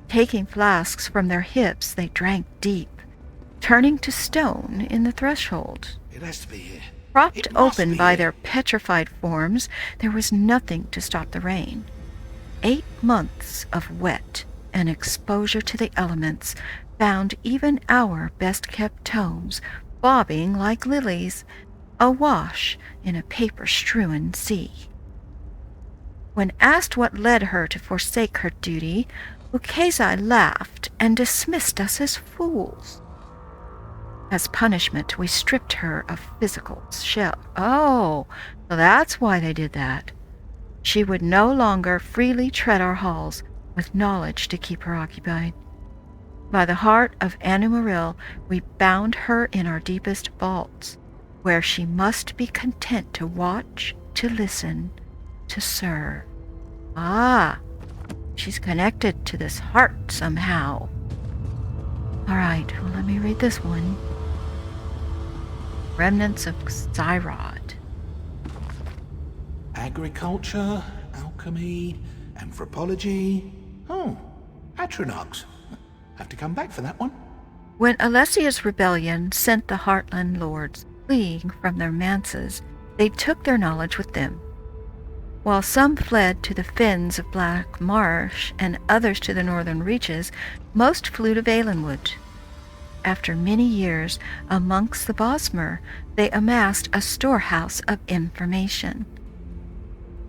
Taking flasks from their hips, they drank deep, turning to stone in the threshold. It has to be here. Propped It must open be by here. their petrified forms, there was nothing to stop the rain. 8 months of wet and exposure to the elements found even our best-kept tomes bobbing like lilies, awash in a paper-strewn sea. When asked what led her to forsake her duty, Ukazai laughed and dismissed us as fools. As punishment, we stripped her of physical shell. Oh, so that's why they did that. She would no longer freely tread our halls with knowledge to keep her occupied. By the heart of Anumaril, we bound her in our deepest vaults, where she must be content to watch, to listen, to serve. Ah, she's connected to this heart somehow. All right, well, let me read this one. Remnants of Xyrod. Agriculture, alchemy, anthropology. Oh, Atronox. Have to come back for that one. When Alessia's rebellion sent the Heartland lords fleeing from their manses, they took their knowledge with them. While some fled to the fens of Black Marsh and others to the northern reaches, most flew to Valenwood. After many years amongst the Bosmer, they amassed a storehouse of information.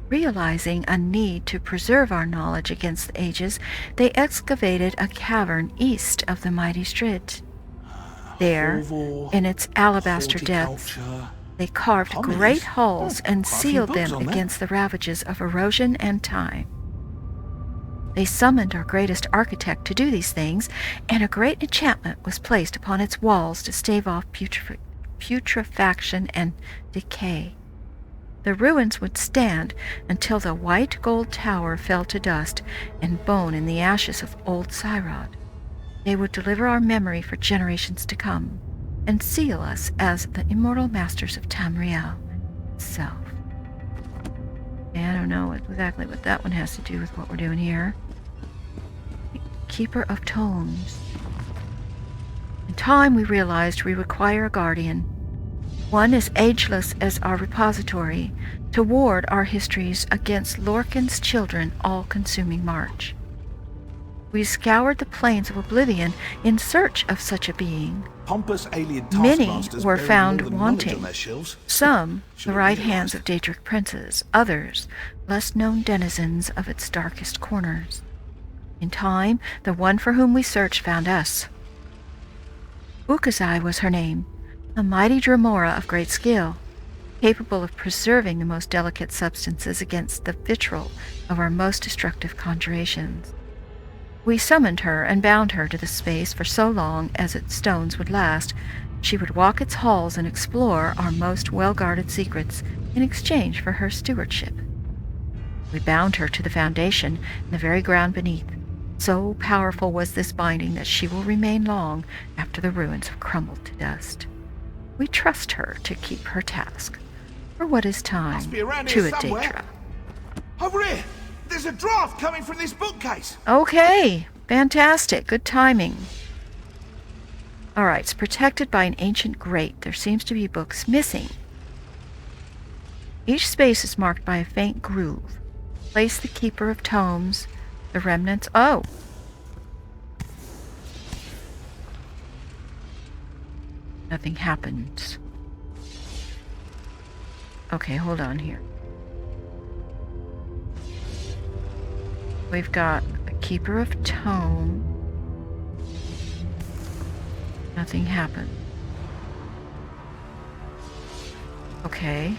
Realizing a need to preserve our knowledge against the ages, they excavated a cavern east of the mighty Strid. There, in its alabaster depths, they carved great halls and sealed them against the ravages of erosion and time. They summoned our greatest architect to do these things, and a great enchantment was placed upon its walls to stave off putrefaction and decay. The ruins would stand until the white gold tower fell to dust and bone in the ashes of old Xyrod. They would deliver our memory for generations to come, and seal us as the immortal masters of Tamriel itself. I don't know exactly what that one has to do with what we're doing here. Keeper of Tomes. In time, we realized we require a guardian. One as ageless as our repository, to ward our histories against Lorcan's children all-consuming march. We scoured the plains of oblivion in search of such a being. Pompous alien Many taskmasters were bury found more than knowledge wanting. on their shelves. Some, the Should've right realized. hands of Daedric princes, others, less known denizens of its darkest corners. In time, the one for whom we searched found us. Ukazai was her name, a mighty Dremora of great skill, capable of preserving the most delicate substances against the vitriol of our most destructive conjurations. We summoned her and bound her to the space for so long as its stones would last. She would walk its halls and explore our most well-guarded secrets in exchange for her stewardship. We bound her to the foundation in the very ground beneath. So powerful was this binding that she will remain long after the ruins have crumbled to dust. We trust her to keep her task, for what is time Must be around to here a somewhere. Daedra. Over here! There's a draft coming from this bookcase! Okay, fantastic, good timing. Alright, it's protected by an ancient grate. There seems to be books missing. Each space is marked by a faint groove. Place the Keeper of Tomes, the remnants. Oh! Nothing happens. Okay, hold on here. We've got a Keeper of Tome. Nothing happened. Okay.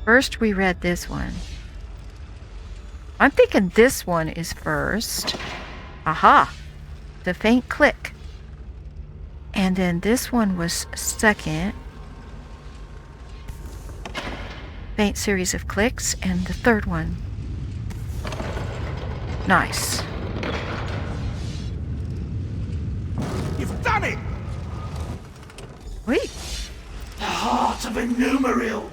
First we read this one. I'm thinking this one is first. Aha! The faint click. And then this one was second. Faint series of clicks. And the third one. Nice. You've done it! Wait. The heart of Innumeril!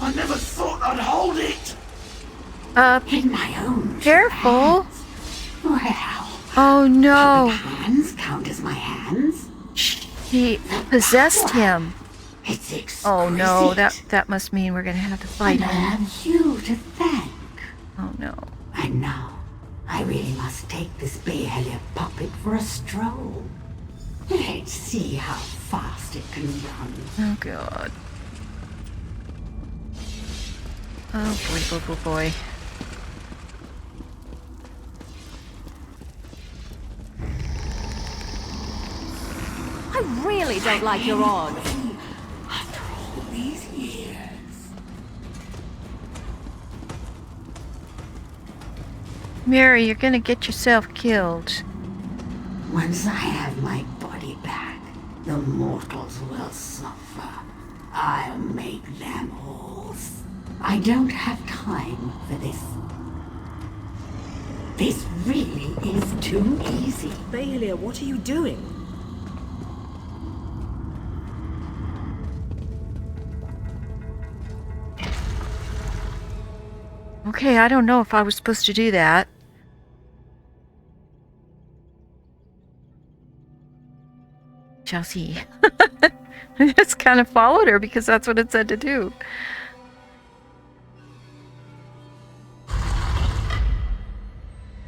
I never thought I'd hold it! In my own Careful! hands. Well, Oh no! hands count as my hands. He possessed him. It's exquisite. Oh no, that must mean we're gonna have to fight And I him. have you to thank. Oh no. And now, I really must take this Behelia puppet for a stroll. Let's see how fast it can run. Oh god. Oh boy, boy, boy, boy. I really don't like your odds. After all these years. Mary, you're gonna get yourself killed. Once I have my body back, the mortals will suffer. I'll make them whole. I don't have time for this. This really is too easy. Behelia, what are you doing? Okay, I don't know if I was supposed to do that. Shall see. I just kind of followed her because that's what it said to do.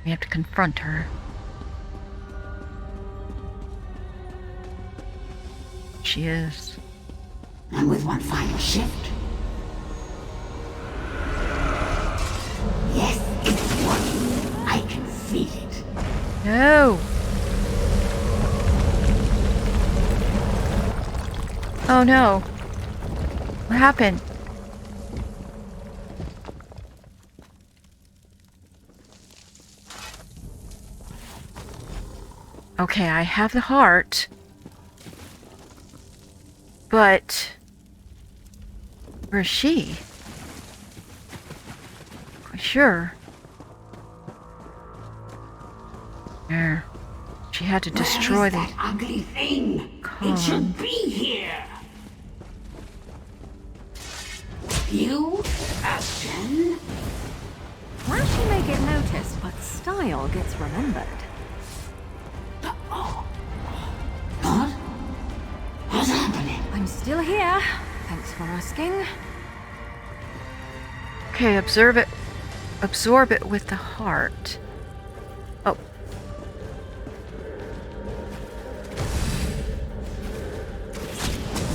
We have to confront her. She is. And with one final shift. Yes, it's working. I can feel it. No. Oh no. What happened? Okay, I have the heart. But where's she? Sure. There. She had to destroy Where is that ugly thing? It should be here. You, Ashen? Flashy may get noticed, but style gets remembered. What? What's happening? I'm still here. Thanks for asking. Okay, observe it. Absorb it with the heart. Oh.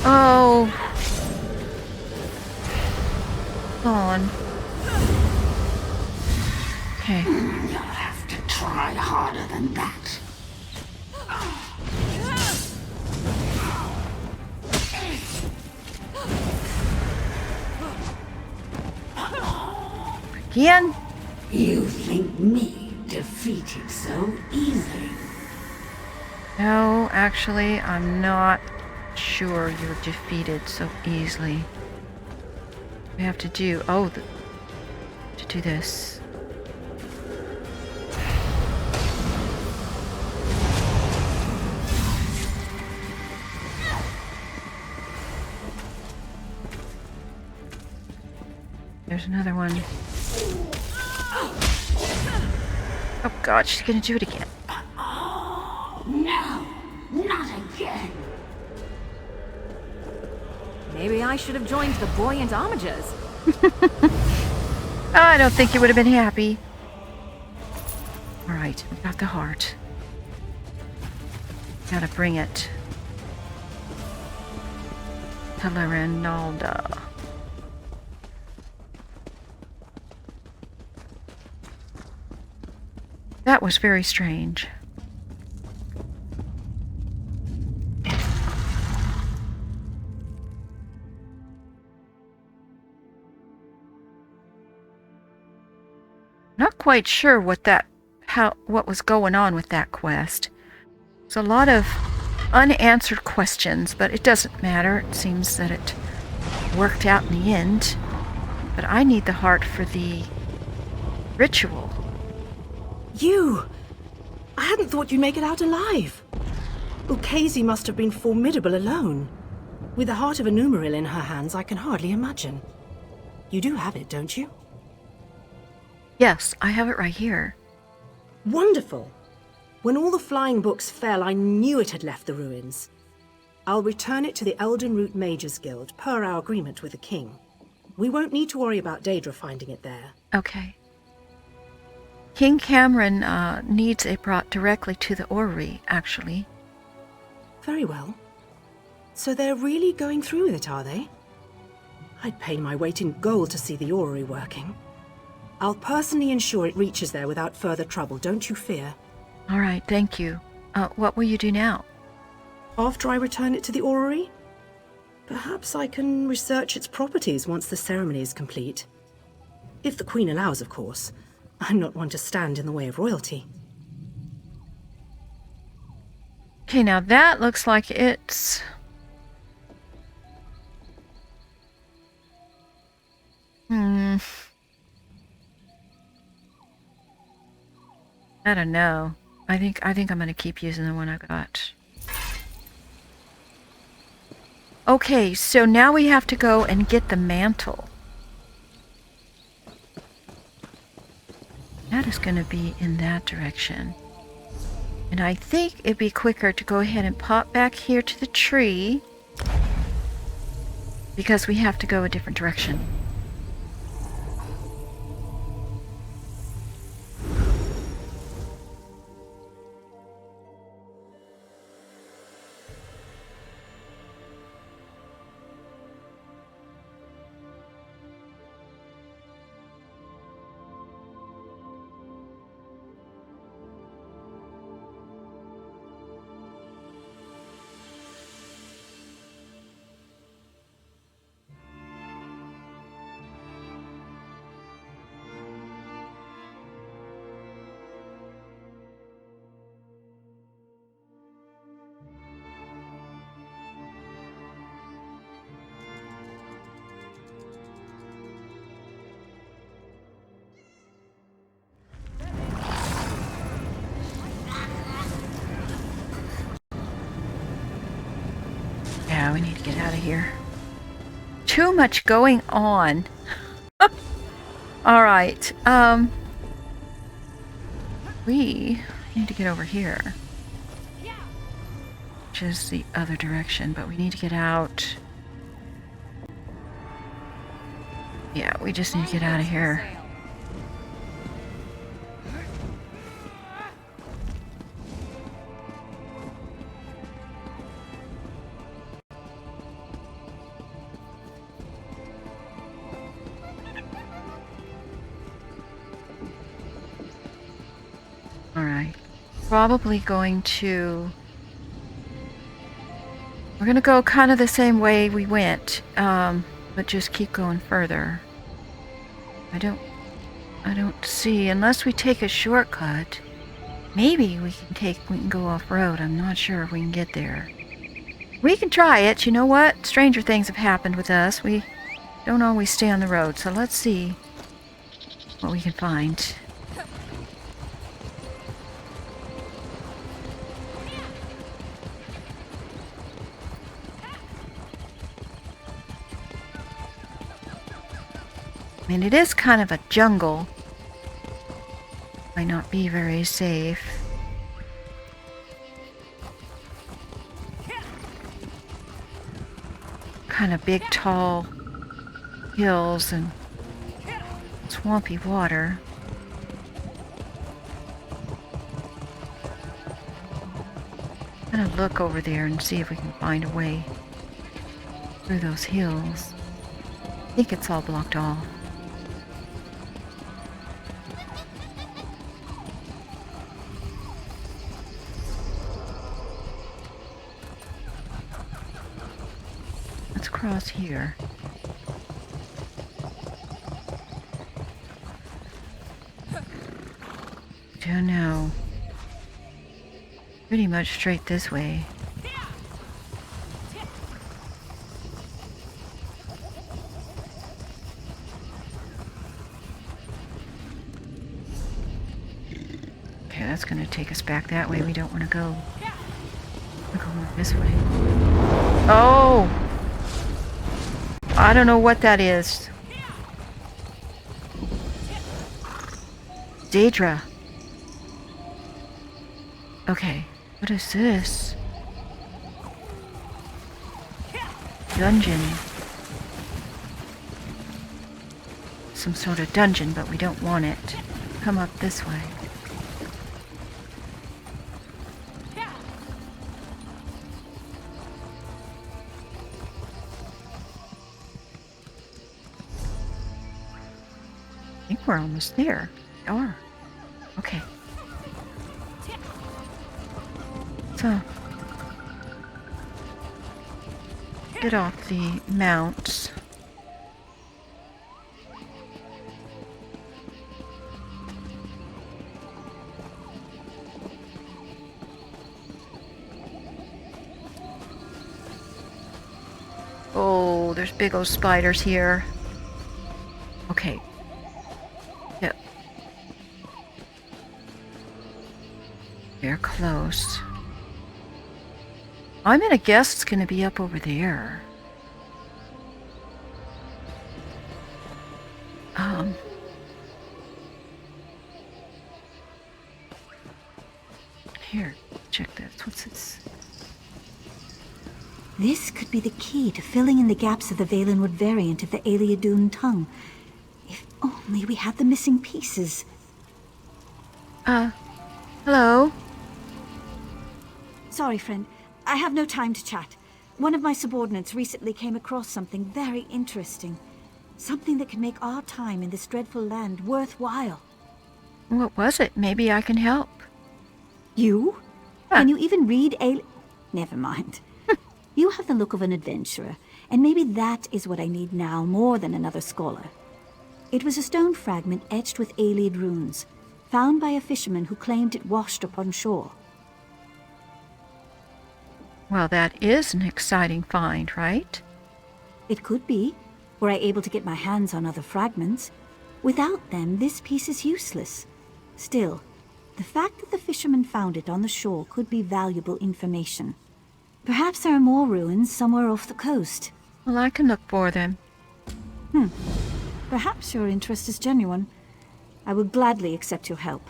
Oh. On. Okay. You'll have to try harder than that. Again? You think me defeated so easily? No, actually, I'm not sure you're defeated so easily. We have to do... Oh, to do this. There's another one. Oh god, she's gonna do it again. No, not again. Maybe I should have joined the buoyant homages. I don't think you would have been happy. Alright, we got the heart. Gotta bring it to Laranalda. That was very strange. Not quite sure what was going on with that quest. There's a lot of unanswered questions, but it doesn't matter. It seems that it worked out in the end. But I need the heart for the ritual. You! I hadn't thought you'd make it out alive. Ukezi must have been formidable alone. With the heart of a Numeril in her hands, I can hardly imagine. You do have it, don't you? Yes, I have it right here. Wonderful! When all the flying books fell, I knew it had left the ruins. I'll return it to the Eldenroot Mages Guild, per our agreement with the king. We won't need to worry about Daedra finding it there. Okay. King Cameron needs it brought directly to the orrery, actually. Very well. So they're really going through with it, are they? I'd pay my weight in gold to see the orrery working. I'll personally ensure it reaches there without further trouble, don't you fear. All right, thank you. What will you do now? After I return it to the orrery? Perhaps I can research its properties once the ceremony is complete. If the Queen allows, of course. I'm not one to stand in the way of royalty. Okay, now that looks like it's... I don't know. I think I'm going to keep using the one I got. Okay, so now we have to go and get the mantle. That is going to be in that direction. And I think it'd be quicker to go ahead and pop back here to the tree, because we have to go a different direction. Yeah, we need to get out of here. Too much going on. Alright, we need to get over here. Which is the other direction, but we need to get out. Yeah, we just need to get out of here. Alright. Probably going to... We're gonna go kind of the same way we went, but just keep going further. I I don't see, unless we take a shortcut. Maybe we can go off-road. I'm not sure if we can get there. We can try it. You know what? Stranger things have happened with us. We don't always stay on the road, so let's see what we can find. I mean, it is kind of a jungle. Might not be very safe. Kind of big, tall hills and swampy water. I'm gonna look over there and see if we can find a way through those hills. I think it's all blocked off. Let's cross here. Don't know. Pretty much straight this way. Okay, that's gonna take us back that way. We don't want to go. We're going this way. Oh! I don't know what that is. Daedra. Okay, what is this? Dungeon. Some sort of dungeon, but we don't want it. Come up this way. I think we're almost there. We are. Okay. So, get off the mounts. Oh, there's big old spiders here. Okay. Yep. They're close. I'm gonna guess it's gonna be up over there. Here, check this. What's this? This could be the key to filling in the gaps of the Valenwood variant of the Ayleid tongue. If only we had the missing pieces. Hello? Sorry, friend. I have no time to chat. One of my subordinates recently came across something very interesting. Something that can make our time in this dreadful land worthwhile. What was it? Maybe I can help. You? Huh. Can you even read Never mind. You have the look of an adventurer, and maybe that is what I need now more than another scholar. It was a stone fragment etched with Ayleid runes, found by a fisherman who claimed it washed upon shore. Well, that is an exciting find, right? It could be, were I able to get my hands on other fragments. Without them, this piece is useless. Still, the fact that the fisherman found it on the shore could be valuable information. Perhaps there are more ruins somewhere off the coast. Well, I can look for them. Perhaps your interest is genuine. I would gladly accept your help.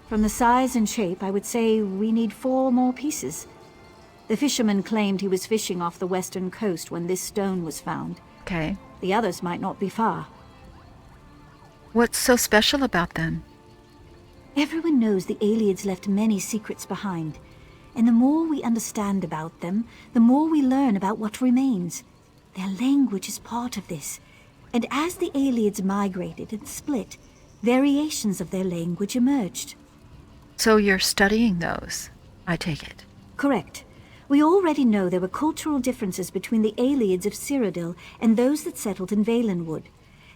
From the size and shape, I would say we need 4 more pieces. The fisherman claimed he was fishing off the western coast when this stone was found. Okay. The others might not be far. What's so special about them? Everyone knows the Ayleids left many secrets behind. And the more we understand about them, the more we learn about what remains. Their language is part of this. And as the Ayleids migrated and split, variations of their language emerged. So you're studying those, I take it. Correct. We already know there were cultural differences between the Ayleids of Cyrodiil and those that settled in Valenwood.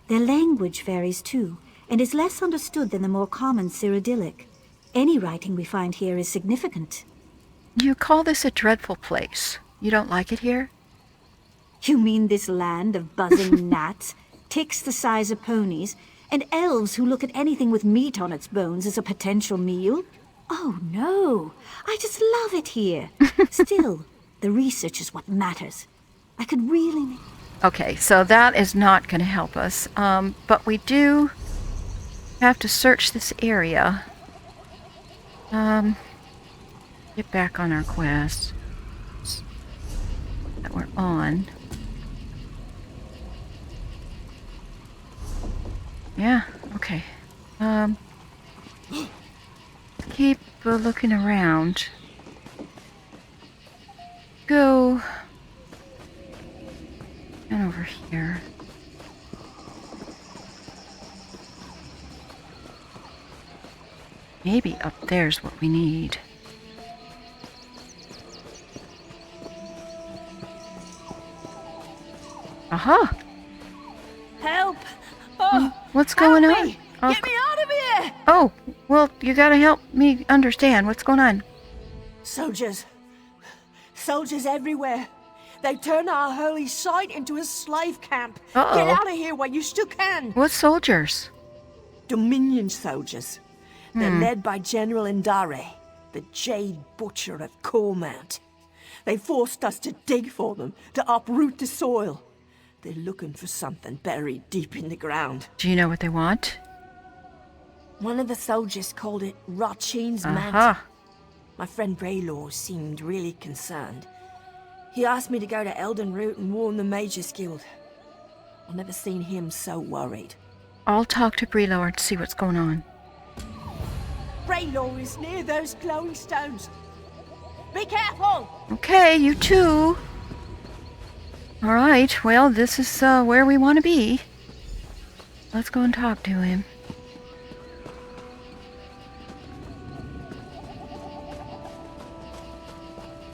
Their language varies too, and is less understood than the more common Cyrodiilic. Any writing we find here is significant. You call this a dreadful place. You don't like it here? You mean this land of buzzing gnats, ticks the size of ponies, and elves who look at anything with meat on its bones as a potential meal? Oh no, I just love it here. Still, the research is what matters. I could really... Okay, so that is not going to help us. But we do have to search this area. Get back on our quest that we're on. Yeah, okay. Keep looking around. Go and over here. Maybe up there's what we need. Aha! Help! Oh, what's going help on? me. Get me out of here! Oh, well, you gotta help me understand what's going on. Soldiers. Soldiers everywhere. They turned our holy site into a slave camp. Uh-oh. Get out of here while you still can. What soldiers? Dominion soldiers. They're Hmm. led by General Indare, the Jade Butcher of Cormount. They forced us to dig for them, to uproot the soil. They're looking for something buried deep in the ground. Do you know what they want? One of the soldiers called it Rachin's Aha. Mantle. My friend Raylor seemed really concerned. He asked me to go to Eldenroot and warn the Mages Guild. I've never seen him so worried. I'll talk to Brelo and see what's going on. Raylor is near those glowing stones. Be careful! Okay, you too. All right, well, this is where we want to be. Let's go and talk to him.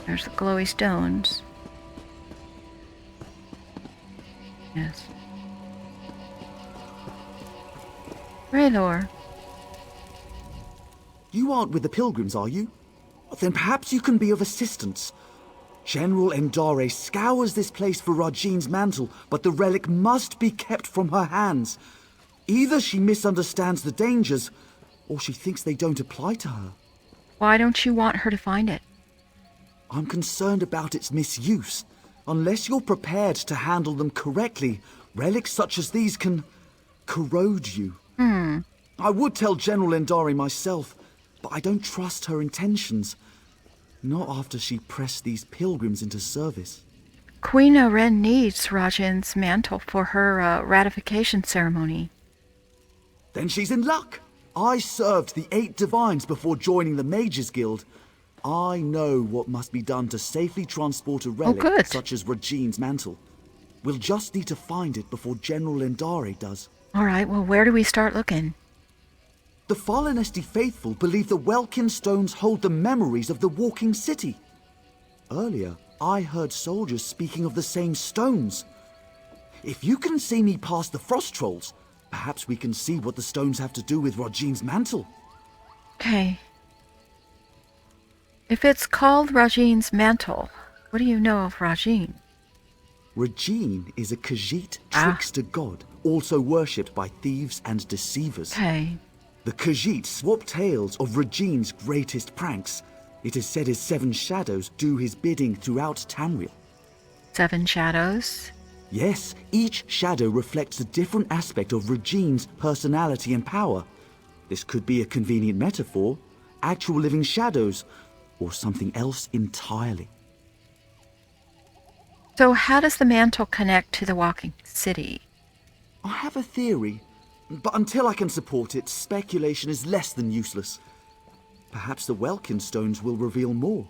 There's the glowy stones. Yes. Raylor. You aren't with the pilgrims, are you? Then perhaps you can be of assistance. General Indare scours this place for Rajin's mantle, but the relic must be kept from her hands. Either she misunderstands the dangers, or she thinks they don't apply to her. Why don't you want her to find it? I'm concerned about its misuse. Unless you're prepared to handle them correctly, relics such as these can corrode you. I would tell General Indare myself, but I don't trust her intentions. Not after she pressed these pilgrims into service. Queen Oren needs Rajin's mantle for her ratification ceremony. Then she's in luck. I served the 8 divines before joining the Mages Guild. I know what must be done to safely transport a relic good. such as Rajin's mantle. We'll just need to find it before General Indare does. All right, well, where do we start looking? The Falinesti faithful believe the Welkin stones hold the memories of the walking city. Earlier, I heard soldiers speaking of the same stones. If you can see me past the frost trolls, perhaps we can see what the stones have to do with Rajin's mantle. Okay. If it's called Rajin's mantle, what do you know of Rajin? Rajin is a Khajiit trickster god, also worshipped by thieves and deceivers. Okay. The Khajiit swap tales of Rajin's greatest pranks. It is said his 7 shadows do his bidding throughout Tamriel. 7 shadows? Yes, each shadow reflects a different aspect of Rajin's personality and power. This could be a convenient metaphor, actual living shadows, or something else entirely. So how does the mantle connect to the walking city? I have a theory, but until I can support it, speculation is less than useless. Perhaps the Welkin stones will reveal more.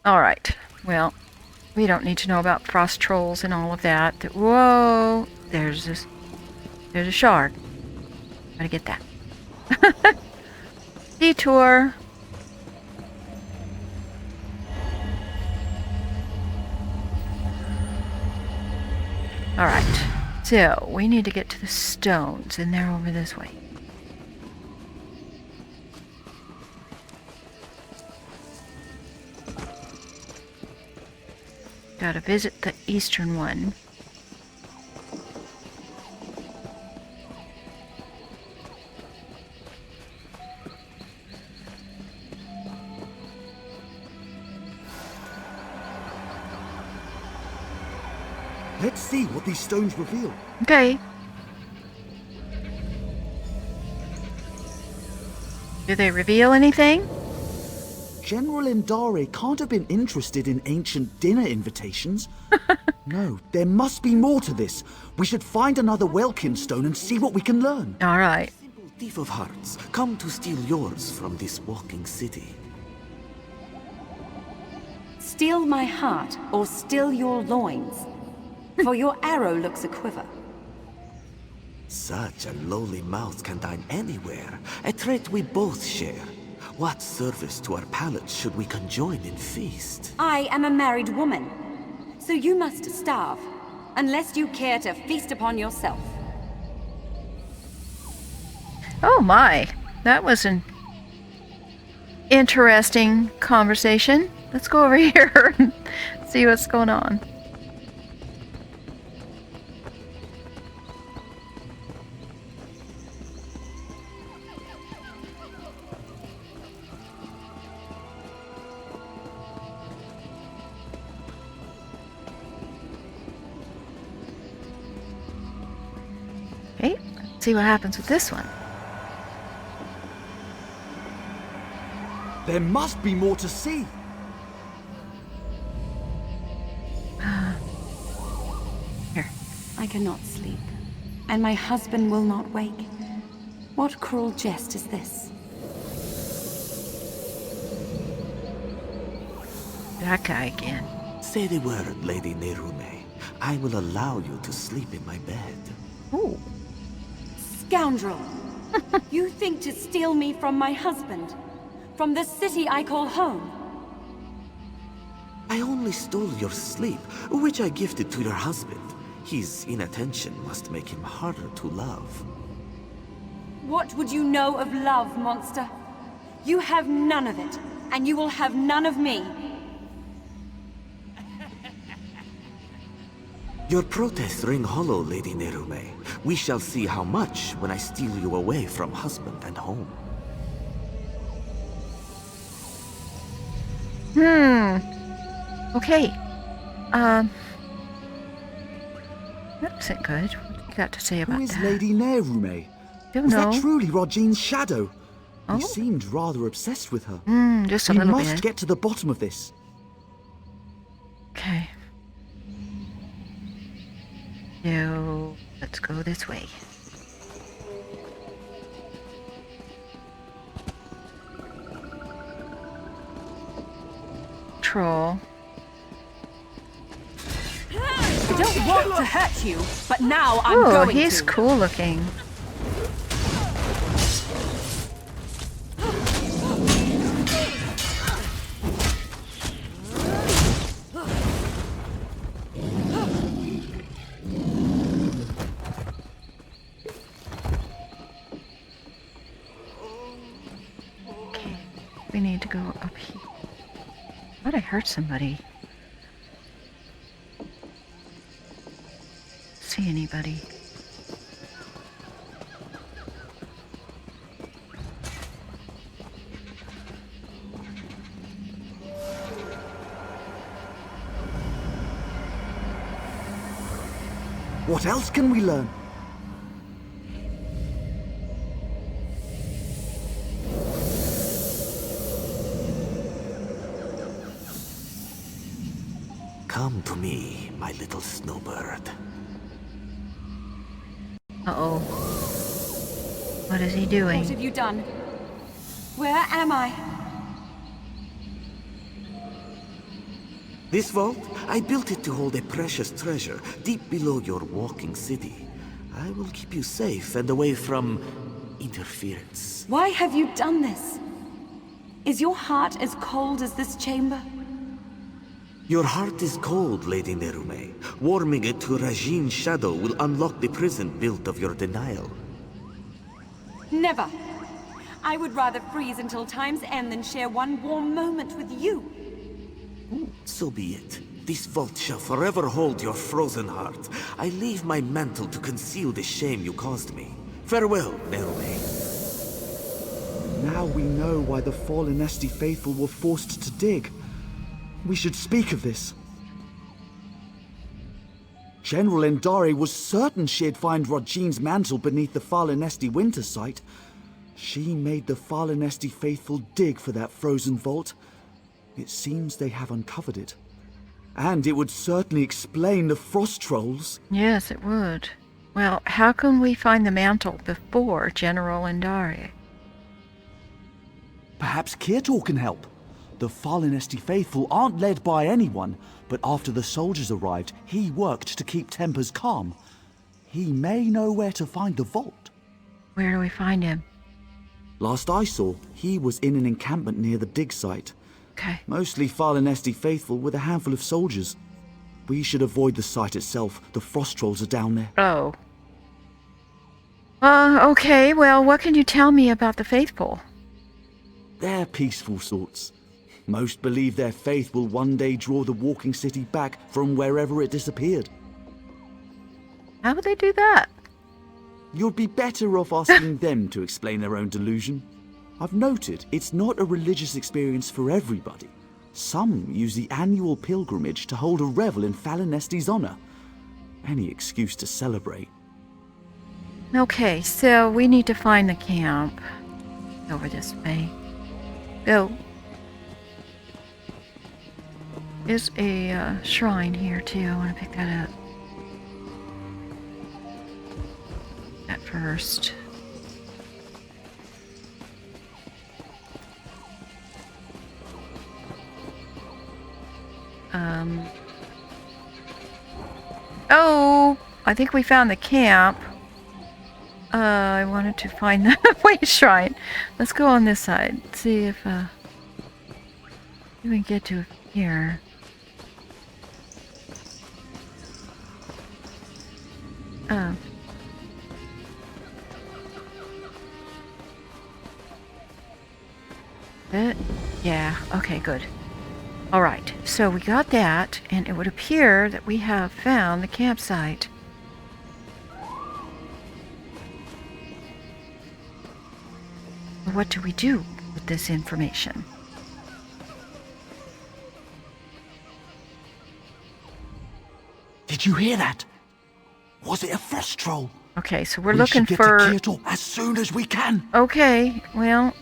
All right, well, we don't need to know about frost trolls and all of that. Whoa, there's a shard. Gotta get that. Detour. All right, So, we need to get to the stones, and they're over this way. Gotta visit the eastern one. Let's see what these stones reveal. Okay. Do they reveal anything? General Indare can't have been interested in ancient dinner invitations. No, there must be more to this. We should find another Welkin stone and see what we can learn. All right. Thief of hearts, come to steal yours from this walking city. Steal my heart, or steal your loins, for your arrow looks a quiver. Such a lowly mouth can dine anywhere, a trait we both share. What service to our palates should we conjoin in feast? I am a married woman, so you must starve, unless you care to feast upon yourself. Oh my, that was an interesting conversation. Let's go over here and see what's going on. Okay, let's see what happens with this one. There must be more to see. Here. I cannot sleep, and my husband will not wake. What cruel jest is this? That guy again. Say the word, Lady Nerume. I will allow you to sleep in my bed. Ooh. Scoundrel! You think to steal me from my husband? From the city I call home? I only stole your sleep, which I gifted to your husband. His inattention must make him harder to love. What would you know of love, monster? You have none of it, and you will have none of me. Your protests ring hollow, Lady Nerume. We shall see how much when I steal you away from husband and home. Okay. That isn't good. What do you got to say about Who is that? Lady Nerume? Don't Was know. that truly Rogine's shadow? Oh. He seemed rather obsessed with her. Just a we little must bit. get to the bottom of this. Okay. So, let's go this way. Troll. I don't want to hurt you, but now I'm Oh, going he's to. cool looking. Okay, we need to go up here. I thought I heard somebody. See anybody? What else can we learn? Come to me, my little snowbird. Uh-oh. What is he doing? What have you done? Where am I? This vault, I built it to hold a precious treasure deep below your walking city. I will keep you safe and away from interference. Why have you done this? Is your heart as cold as this chamber? Your heart is cold, Lady Nerume. Warming it to Rajin's shadow will unlock the prison built of your denial. Never. I would rather freeze until time's end than share one warm moment with you. So be it. This vault shall forever hold your frozen heart. I leave my mantle to conceal the shame you caused me. Farewell, Nerume. Now we know why the fallen Esti faithful were forced to dig. We should speak of this. General Endari was certain she'd find Rajin's mantle beneath the fallen Esti winter site. She made the fallen Esti faithful dig for that frozen vault. It seems they have uncovered it. And it would certainly explain the frost trolls. Yes, it would. Well, how can we find the mantle before General Endari? Perhaps Kirtor can help. The fallen Esti faithful aren't led by anyone, but after the soldiers arrived, he worked to keep tempers calm. He may know where to find the vault. Where do we find him? Last I saw, he was in an encampment near the dig site. Okay. Mostly fallen Esti faithful with a handful of soldiers. We should avoid the site itself. The frost trolls are down there. Oh. Okay, well, what can you tell me about the faithful? They're peaceful sorts. Most believe their faith will one day draw the walking city back from wherever it disappeared. How would they do that? You'd be better off asking them to explain their own delusion. I've noted it's not a religious experience for everybody. Some use the annual pilgrimage to hold a revel in Fallen Esti's honor. Any excuse to celebrate. Okay, so we need to find the camp. Over this way. Go. There's a shrine here too. I want to pick that up. At first. Oh, I think we found the camp. I wanted to find the way shrine. Let's go on this side. See if we can get to here. Oh. Yeah, okay, good. Alright, so we got that, and it would appear that we have found the campsite. What do we do with this information? Did you hear that? Was it a frost troll? Okay, so we're We looking should get for... to Kirtor as soon as we can. Okay, well...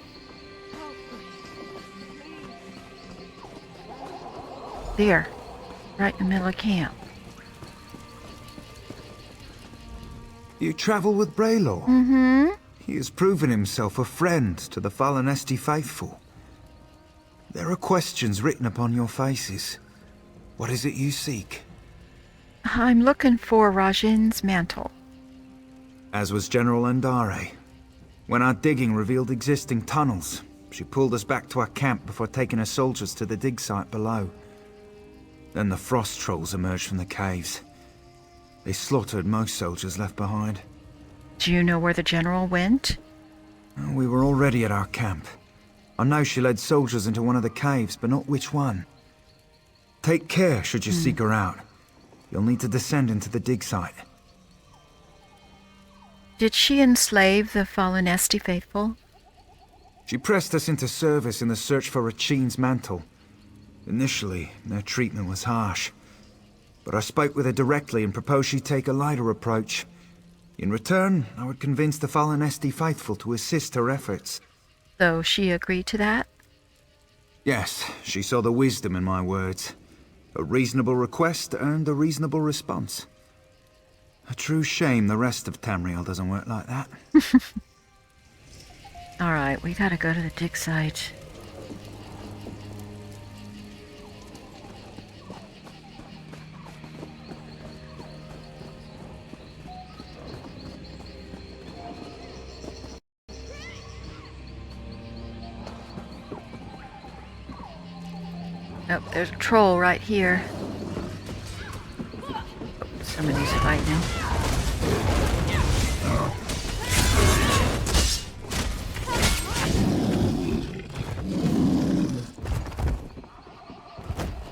There. Right in the middle of camp. You travel with Braylor? Mm-hmm. He has proven himself a friend to the fallen Esti faithful. There are questions written upon your faces. What is it you seek? I'm looking for Rajin's mantle. As was General Endari. When our digging revealed existing tunnels, she pulled us back to our camp before taking her soldiers to the dig site below. Then the frost trolls emerged from the caves. They slaughtered most soldiers left behind. Do you know where the general went? We were already at our camp. I know she led soldiers into one of the caves, but not which one. Take care should you seek her out. You'll need to descend into the dig site. Did she enslave the fallen Esti faithful? She pressed us into service in the search for Rajin's mantle. Initially, their treatment was harsh. But I spoke with her directly and proposed she take a lighter approach. In return, I would convince the fallen Esti faithful to assist her efforts. So she agreed to that? Yes, she saw the wisdom in my words. A reasonable request earned a reasonable response. A true shame the rest of Tamriel doesn't work like that. Alright, we gotta go to the dig site. Oh, there's a troll right here. Somebody's fighting.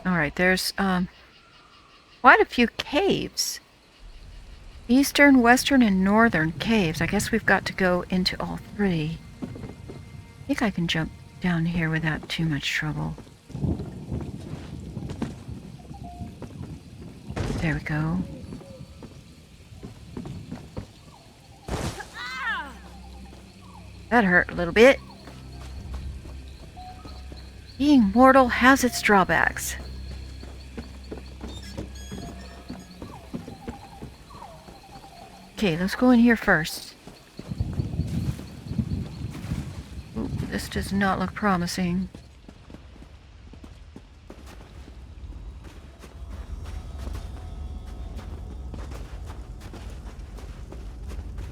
Alright, there's quite a few caves. Eastern, western, and northern caves. I guess we've got to go into all three. I think I can jump down here without too much trouble. There we go. That hurt a little bit. Being mortal has its drawbacks. Okay, let's go in here first. Ooh, this does not look promising.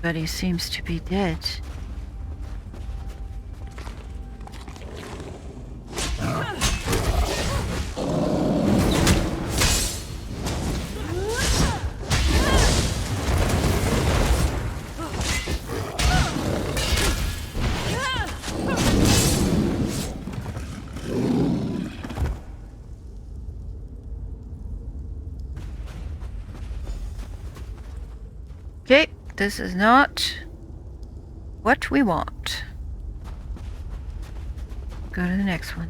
But he seems to be dead. Okay, this is not what we want. Go to the next one.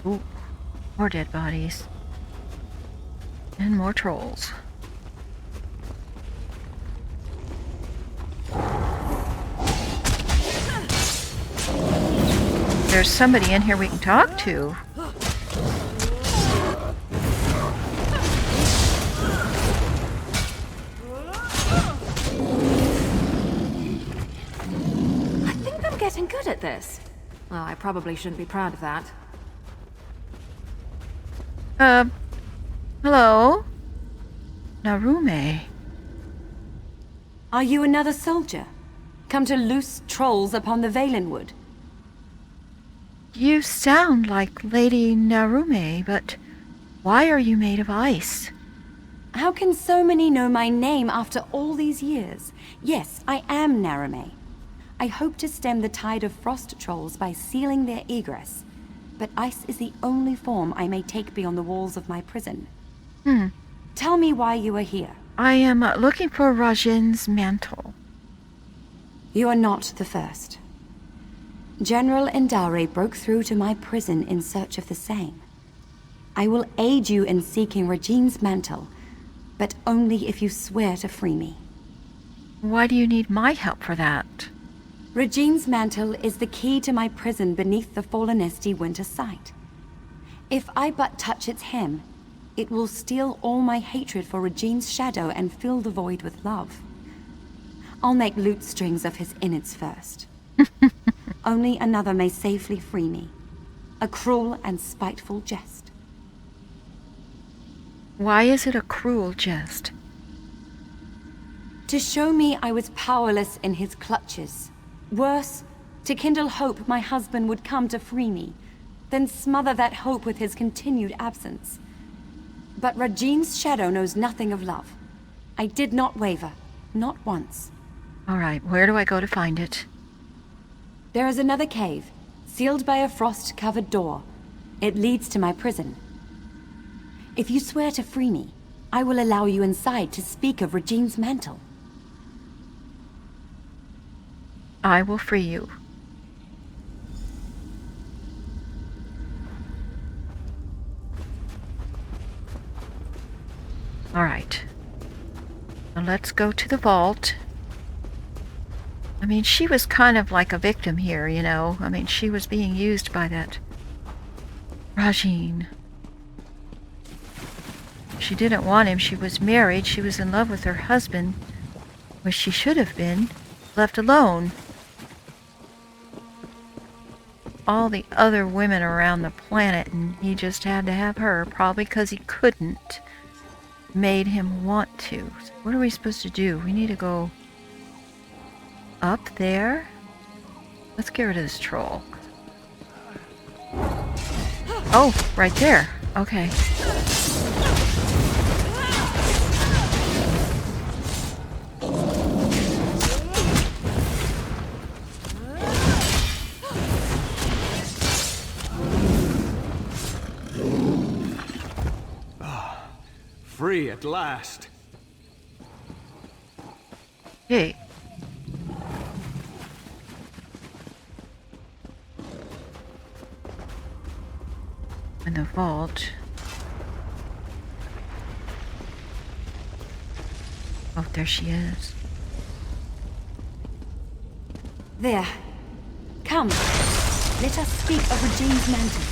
Ooh, more dead bodies. And more trolls. There's somebody in here we can talk to. I think I'm getting good at this. Well, I probably shouldn't be proud of that. Hello? Narume. Are you another soldier? Come to loose trolls upon the Valenwood? You sound like Lady Narume, but why are you made of ice? How can so many know my name after all these years? Yes, I am Narume. I hope to stem the tide of frost trolls by sealing their egress. But ice is the only form I may take beyond the walls of my prison. Tell me why you are here. I am looking for Rajin's mantle. You are not the first. General Endare broke through to my prison in search of the same. I will aid you in seeking Regine's mantle, but only if you swear to free me. Why do you need my help for that? Regine's mantle is the key to my prison beneath the Fallen Esti winter site. If I but touch its hem, it will steal all my hatred for Regine's shadow and fill the void with love. I'll make lute strings of his innards first. Only another may safely free me. A cruel and spiteful jest. Why is it a cruel jest? To show me I was powerless in his clutches. Worse, to kindle hope my husband would come to free me, then smother that hope with his continued absence. But Regine's shadow knows nothing of love. I did not waver, not once. All right, where do I go to find it? There is another cave, sealed by a frost-covered door. It leads to my prison. If you swear to free me, I will allow you inside to speak of Regine's mantle. I will free you. All right. Now let's go to the vault. I mean, she was kind of like a victim here, you know. I mean, she was being used by that Rajin. She didn't want him. She was married. She was in love with her husband. Where she should have been left alone. All the other women around the planet, and he just had to have her, probably because he couldn't. Made him want to. So what are we supposed to do? We need to go up there. Let's get rid of this troll. Oh, right there. Okay. Free at last. Hey. In the vault. Oh, there she is. There. Come. Let us speak of Regine's mantle.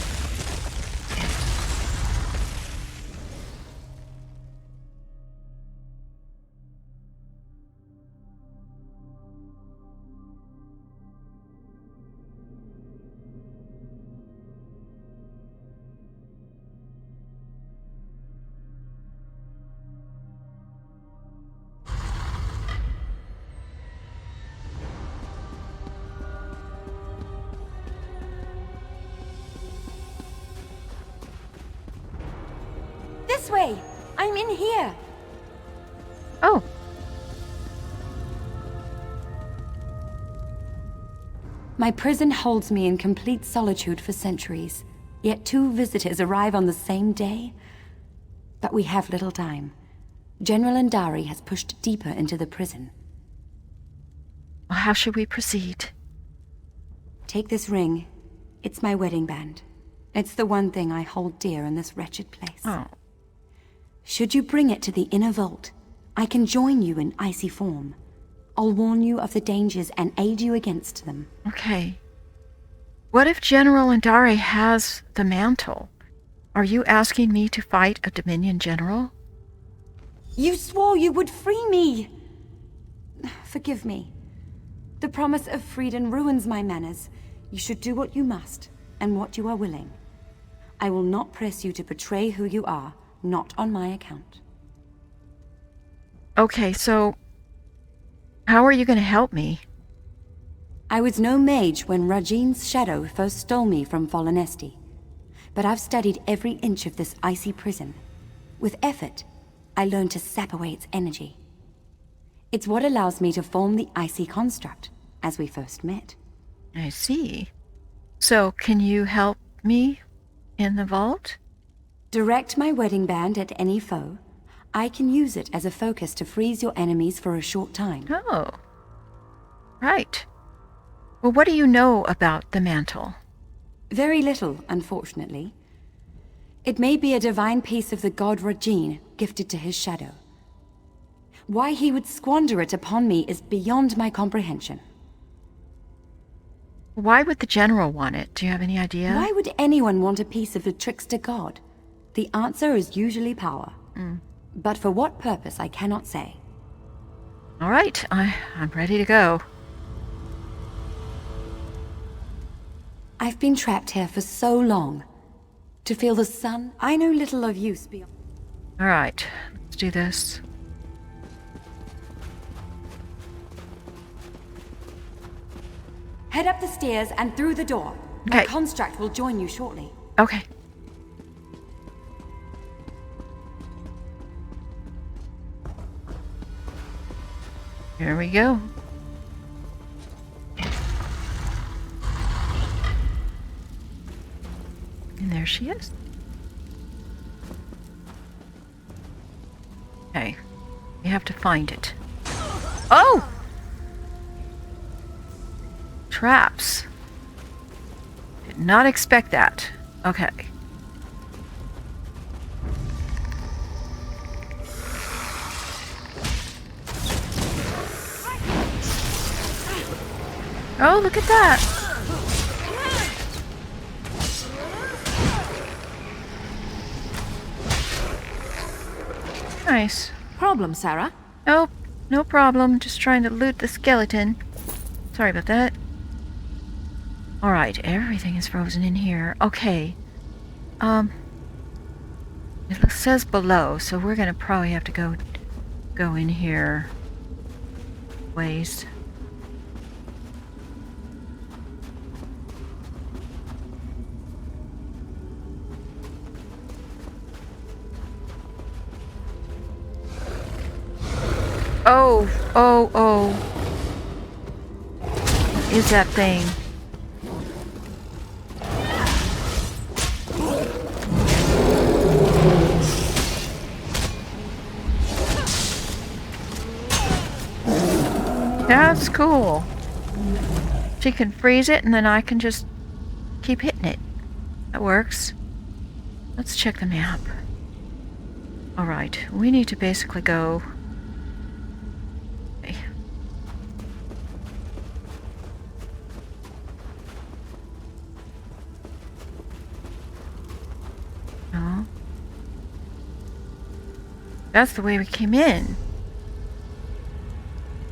This way! I'm in here! Oh. My prison holds me in complete solitude for centuries, yet 2 visitors arrive on the same day. But we have little time. General Andari has pushed deeper into the prison. Well, how should we proceed? Take this ring. It's my wedding band. It's the one thing I hold dear in this wretched place. Oh. Should you bring it to the inner vault, I can join you in icy form. I'll warn you of the dangers and aid you against them. Okay. What if General Andari has the mantle? Are you asking me to fight a Dominion general? You swore you would free me! Forgive me. The promise of freedom ruins my manners. You should do what you must, and what you are willing. I will not press you to betray who you are, not on my account. Okay, so how are you going to help me? I was no mage when Regine's shadow first stole me from Folonesti, but I've studied every inch of this icy prison. With effort, I learned to sap away its energy. It's what allows me to form the icy construct, as we first met. I see. So, can you help me in the vault? Direct my wedding band at any foe. I can use it as a focus to freeze your enemies for a short time. Oh. Right. Well, what do you know about the mantle? Very little, unfortunately. It may be a divine piece of the god Regine, gifted to his shadow. Why he would squander it upon me is beyond my comprehension. Why would the general want it? Do you have any idea? Why would anyone want a piece of the trickster god? The answer is usually power. But for what purpose, I cannot say. All right, I'm ready to go. I've been trapped here for so long. To feel the sun, I know little of use beyond... All right, let's do this. Head up the stairs and through the door. Okay. My construct will join you shortly. Okay. Here we go. And there she is. Okay. We have to find it. Oh! Traps. Did not expect that. Okay. Oh, look at that! Nice. Problem, Sarah? Oh, No problem. Just trying to loot the skeleton. Sorry about that. Alright, everything is frozen in here. Okay. It says below, so we're gonna probably have to go in here. Ways. Oh, oh, oh. What is that thing? That's cool. She can freeze it and then I can just keep hitting it. That works. Let's check the map. Alright, we need to basically go... Okay. No. That's the way we came in.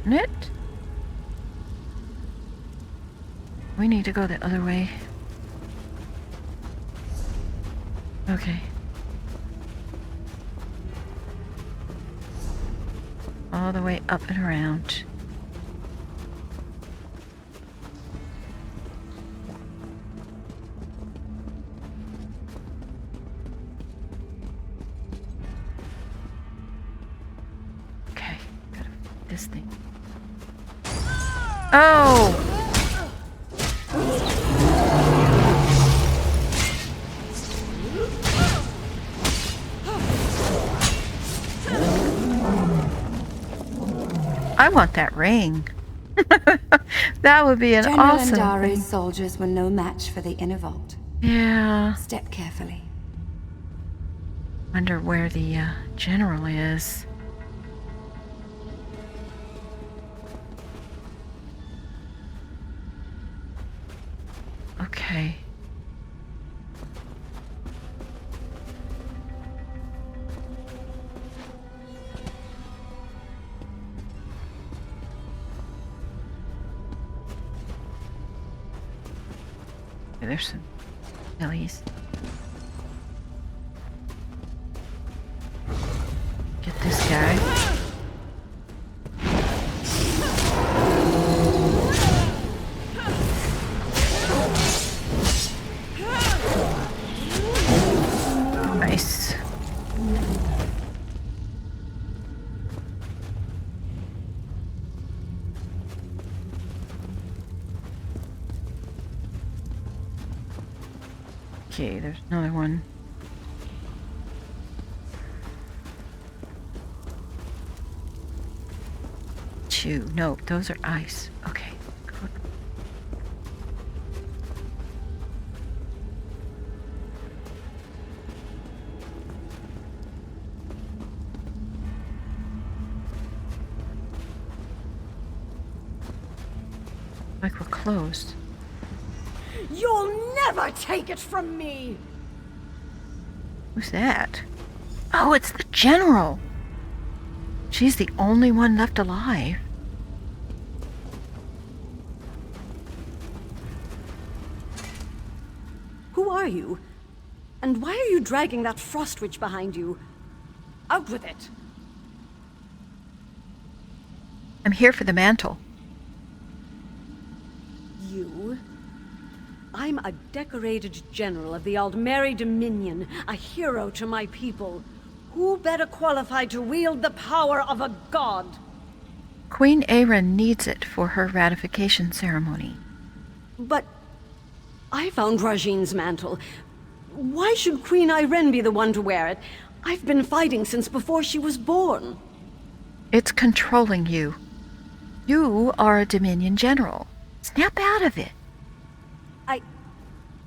Isn't it? We need to go the other way. Okay. All the way up and around. Okay, gotta this thing. Oh! I want that ring. That would be an awesome General thing. Andare's soldiers were no match for the inner vault. Yeah. Step carefully. Wonder where the general is. Okay. There's some lilies. Get this guy. Nice. Okay, there's another one. Two. No, those are ice. Okay. Good. Like we're closed. You'll never take it from me! Who's that? Oh, it's the general. She's the only one left alive. Who are you? And why are you dragging that frost witch behind you? Out with it! I'm here for the mantle. You? I'm a decorated general of the Aldmeri Dominion, a hero to my people. Who better qualified to wield the power of a god? Queen Ayren needs it for her ratification ceremony. But I found Rajine's mantle. Why should Queen Ayren be the one to wear it? I've been fighting since before she was born. It's controlling you. You are a Dominion general. Snap out of it.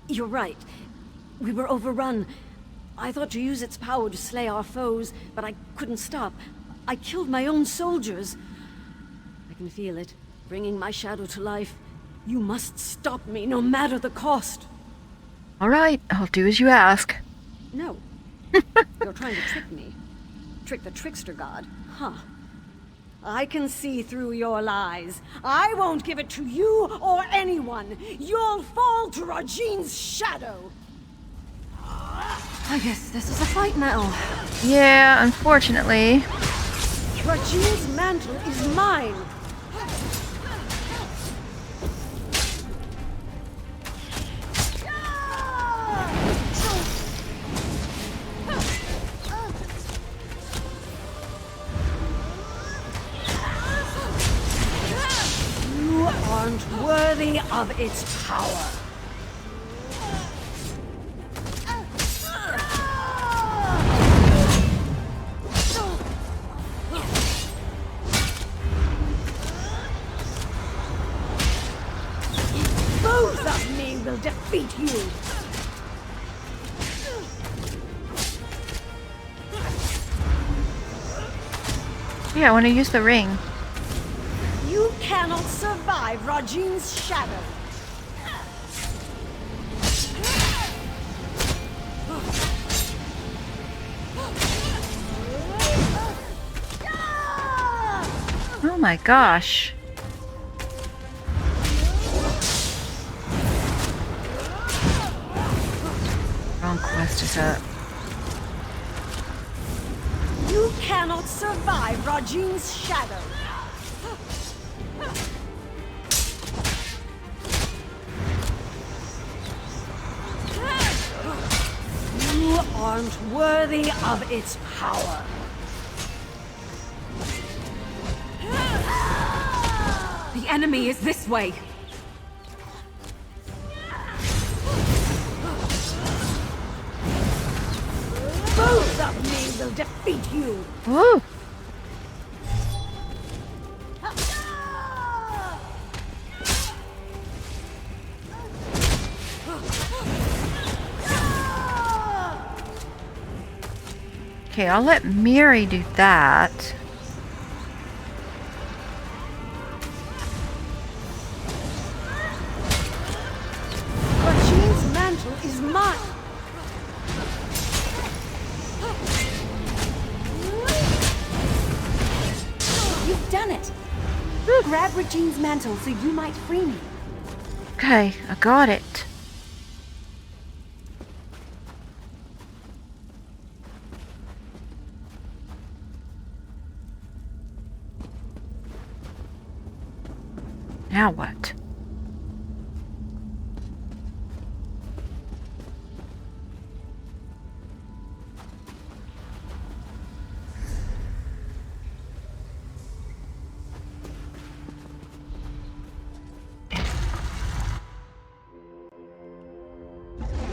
You're right. We were overrun. I thought to use its power to slay our foes, but I couldn't stop. I killed my own soldiers. I can feel it, bringing my shadow to life. You must stop me, no matter the cost. All right, I'll do as you ask. No. You're trying to trick me. Trick the trickster god. Huh. I can see through your lies. I won't give it to you or anyone. You'll fall to Rajine's shadow. I guess this is a fight now. Yeah, unfortunately. Rajine's mantle is mine. You aren't worthy of its power. Both of me will defeat you. Yeah, I want to use the ring. You cannot survive Rajine's shadow. Oh my gosh. Wrong quest is up. You cannot survive Rajine's shadow. You aren't worthy of its power. The enemy is this way. Both of me will defeat you. Woo! Okay, I'll let Miri do that. Rajine's mantle is mine. You've done it! Grab Rajine's mantle so you might free me. Okay, I got it. Now what?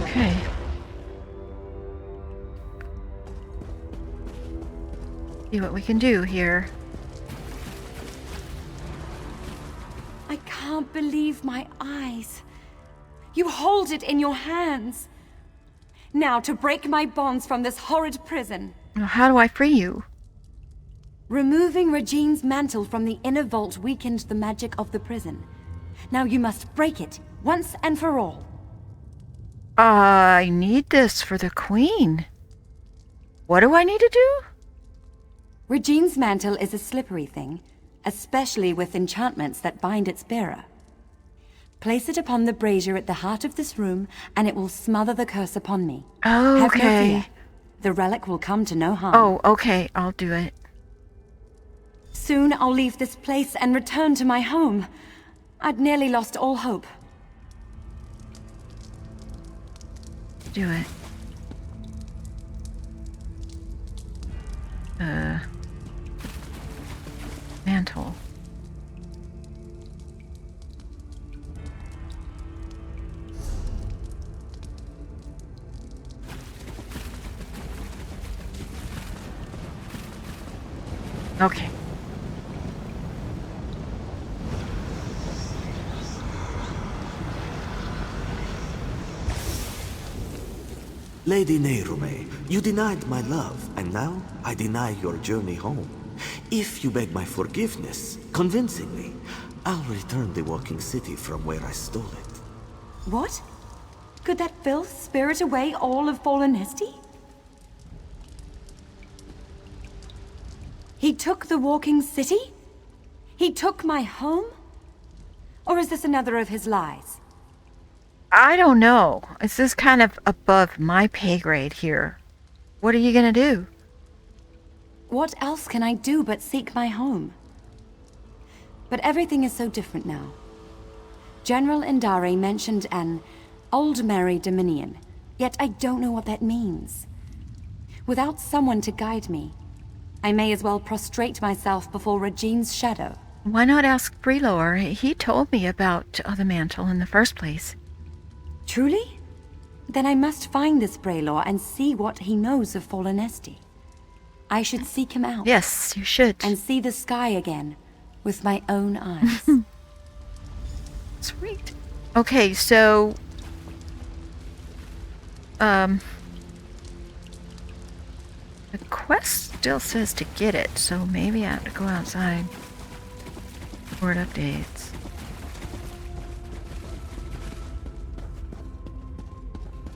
Okay. See what we can do here. I can't believe my eyes. You hold it in your hands. Now to break my bonds from this horrid prison. Now, how do I free you? Removing Rajine's mantle from the inner vault weakened the magic of the prison. Now you must break it, once and for all. I need this for the queen. What do I need to do? Rajine's mantle is a slippery thing, especially with enchantments that bind its bearer. Place it upon the brazier at the heart of this room, and it will smother the curse upon me. Oh, Have no okay. fear. The relic will come to no harm. Oh, okay, I'll do it. Soon I'll leave this place and return to my home. I'd nearly lost all hope. Do it. Mantle. Okay. Lady Nehrume, you denied my love, and now I deny your journey home. If you beg my forgiveness, convincingly, I'll return the walking city from where I stole it. What? Could that filth spirit away all of Fallenesti? He took the walking city? He took my home? Or is this another of his lies? I don't know. This is kind of above my pay grade here. What are you gonna do? What else can I do but seek my home? But everything is so different now. General Indare mentioned an Aldmeri Dominion, yet I don't know what that means. Without someone to guide me, I may as well prostrate myself before Regine's shadow. Why not ask Brelor? He told me about the mantle in the first place. Truly? Then I must find this Brelor and see what he knows of Fallenesti. I should seek him out. Yes, you should. And see the sky again with my own eyes. Sweet. Okay, so... The quest still says to get it, so maybe I have to go outside before it updates.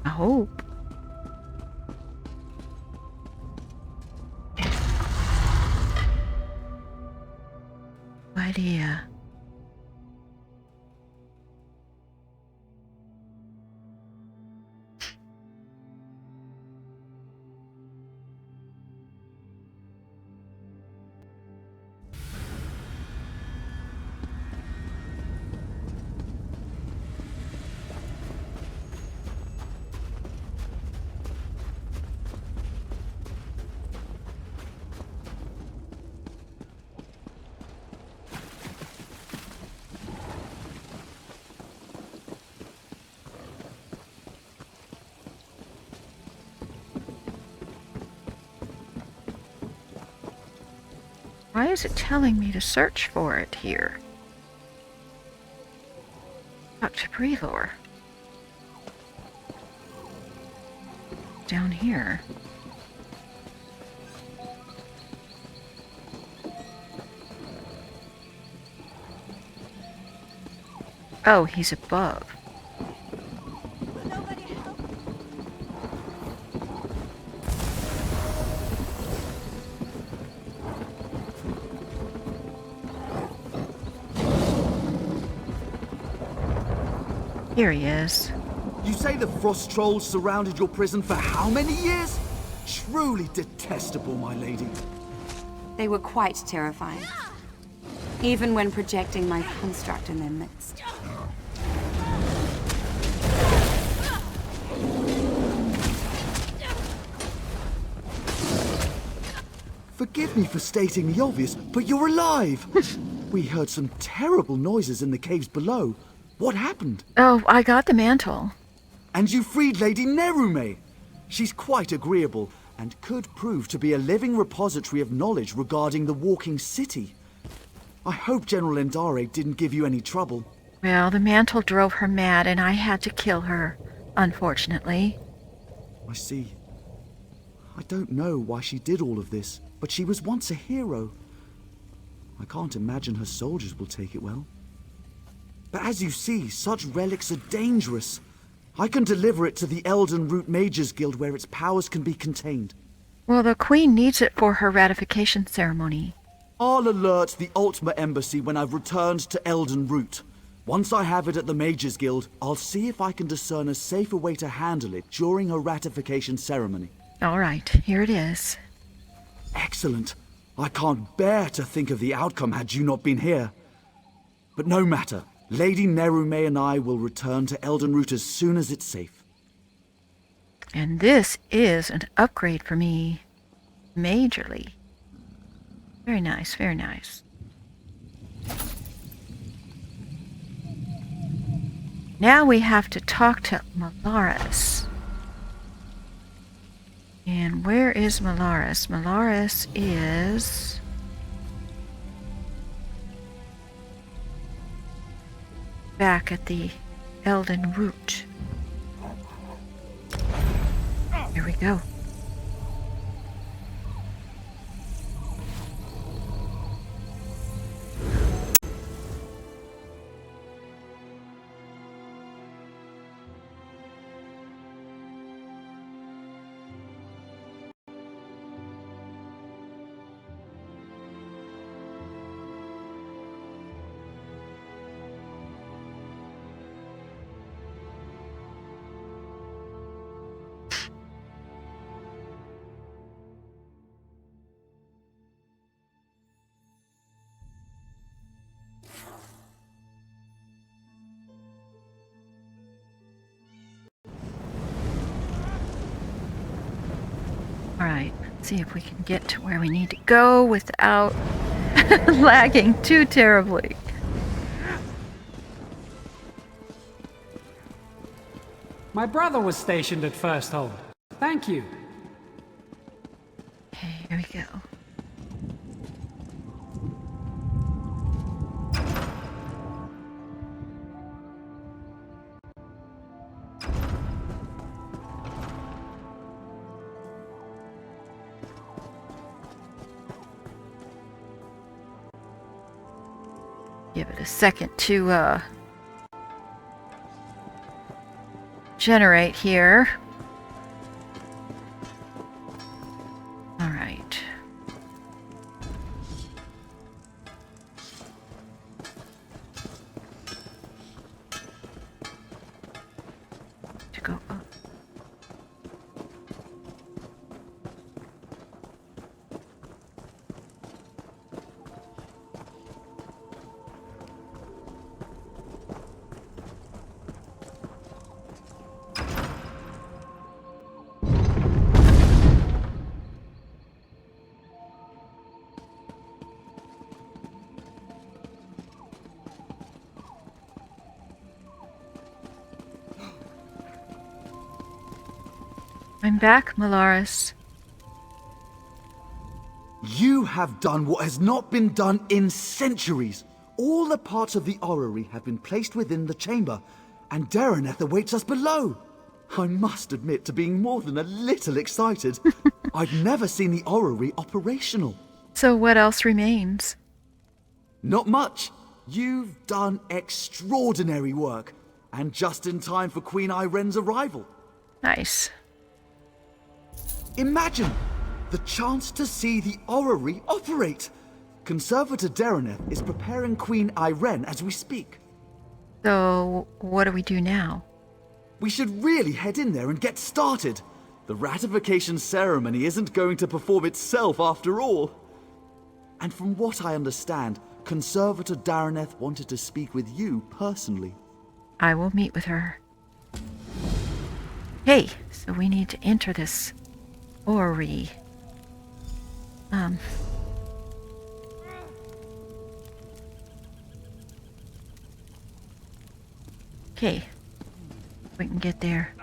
I hope. No idea. Why is it telling me to search for it here? Talk to Brelor. Down here. Oh, he's above. Here he is. You say the frost trolls surrounded your prison for how many years? Truly detestable, my lady. They were quite terrifying. Even when projecting my construct in their midst. Forgive me for stating the obvious, but you're alive! We heard some terrible noises in the caves below. What happened? Oh, I got the mantle. And you freed Lady Nerume. She's quite agreeable, and could prove to be a living repository of knowledge regarding the Walking City. I hope General Indare didn't give you any trouble. Well, the mantle drove her mad, and I had to kill her, unfortunately. I see. I don't know why she did all of this, but she was once a hero. I can't imagine her soldiers will take it well. But as you see, such relics are dangerous. I can deliver it to the Elden Root Mages Guild where its powers can be contained. Well, the Queen needs it for her ratification ceremony. I'll alert the Ultima Embassy when I've returned to Elden Root. Once I have it at the Mages Guild, I'll see if I can discern a safer way to handle it during a ratification ceremony. All right, here it is. Excellent. I can't bear to think of the outcome had you not been here. But no matter. Lady Nerume and I will return to Elden Root as soon as it's safe. And this is an upgrade for me. Majorly. Very nice, very nice. Now we have to talk to Malaris. And where is Malaris? Malaris is... back at the Elden Root. Here we go. See if we can get to where we need to go without lagging too terribly. My brother was stationed at First Hold. Thank you. Okay, here we go. Give it a second to generate here. All right. To go up. I'm back, Malaris. You have done what has not been done in centuries. All the parts of the orrery have been placed within the chamber, and Dareneth awaits us below. I must admit to being more than a little excited. I've never seen the orrery operational. So what else remains? Not much. You've done extraordinary work, and just in time for Queen Iren's arrival. Nice. Imagine the chance to see the orrery operate. Conservator Dareneth is preparing Queen Iren as we speak. So, what do we do now? We should really head in there and get started. The ratification ceremony isn't going to perform itself after all. And from what I understand, Conservator Dareneth wanted to speak with you personally. I will meet with her. Hey, so we need to enter this orrery. Okay. We can get there.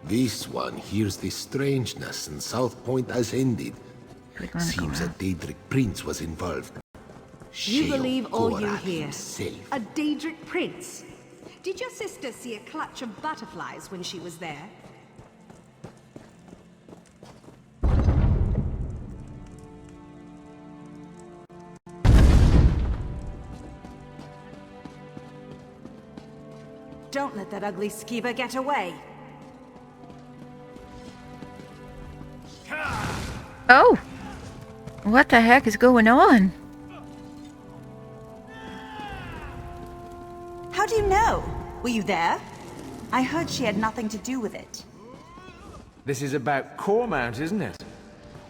This one hears the strangeness and South Point has ended. Seems a Daedric prince was involved. You believe all you hear. Himself. A Daedric prince? Did your sister see a clutch of butterflies when she was there? Don't let that ugly skeever get away. Oh! What the heck is going on? How do you know? Were you there? I heard she had nothing to do with it. This is about Cormount, isn't it?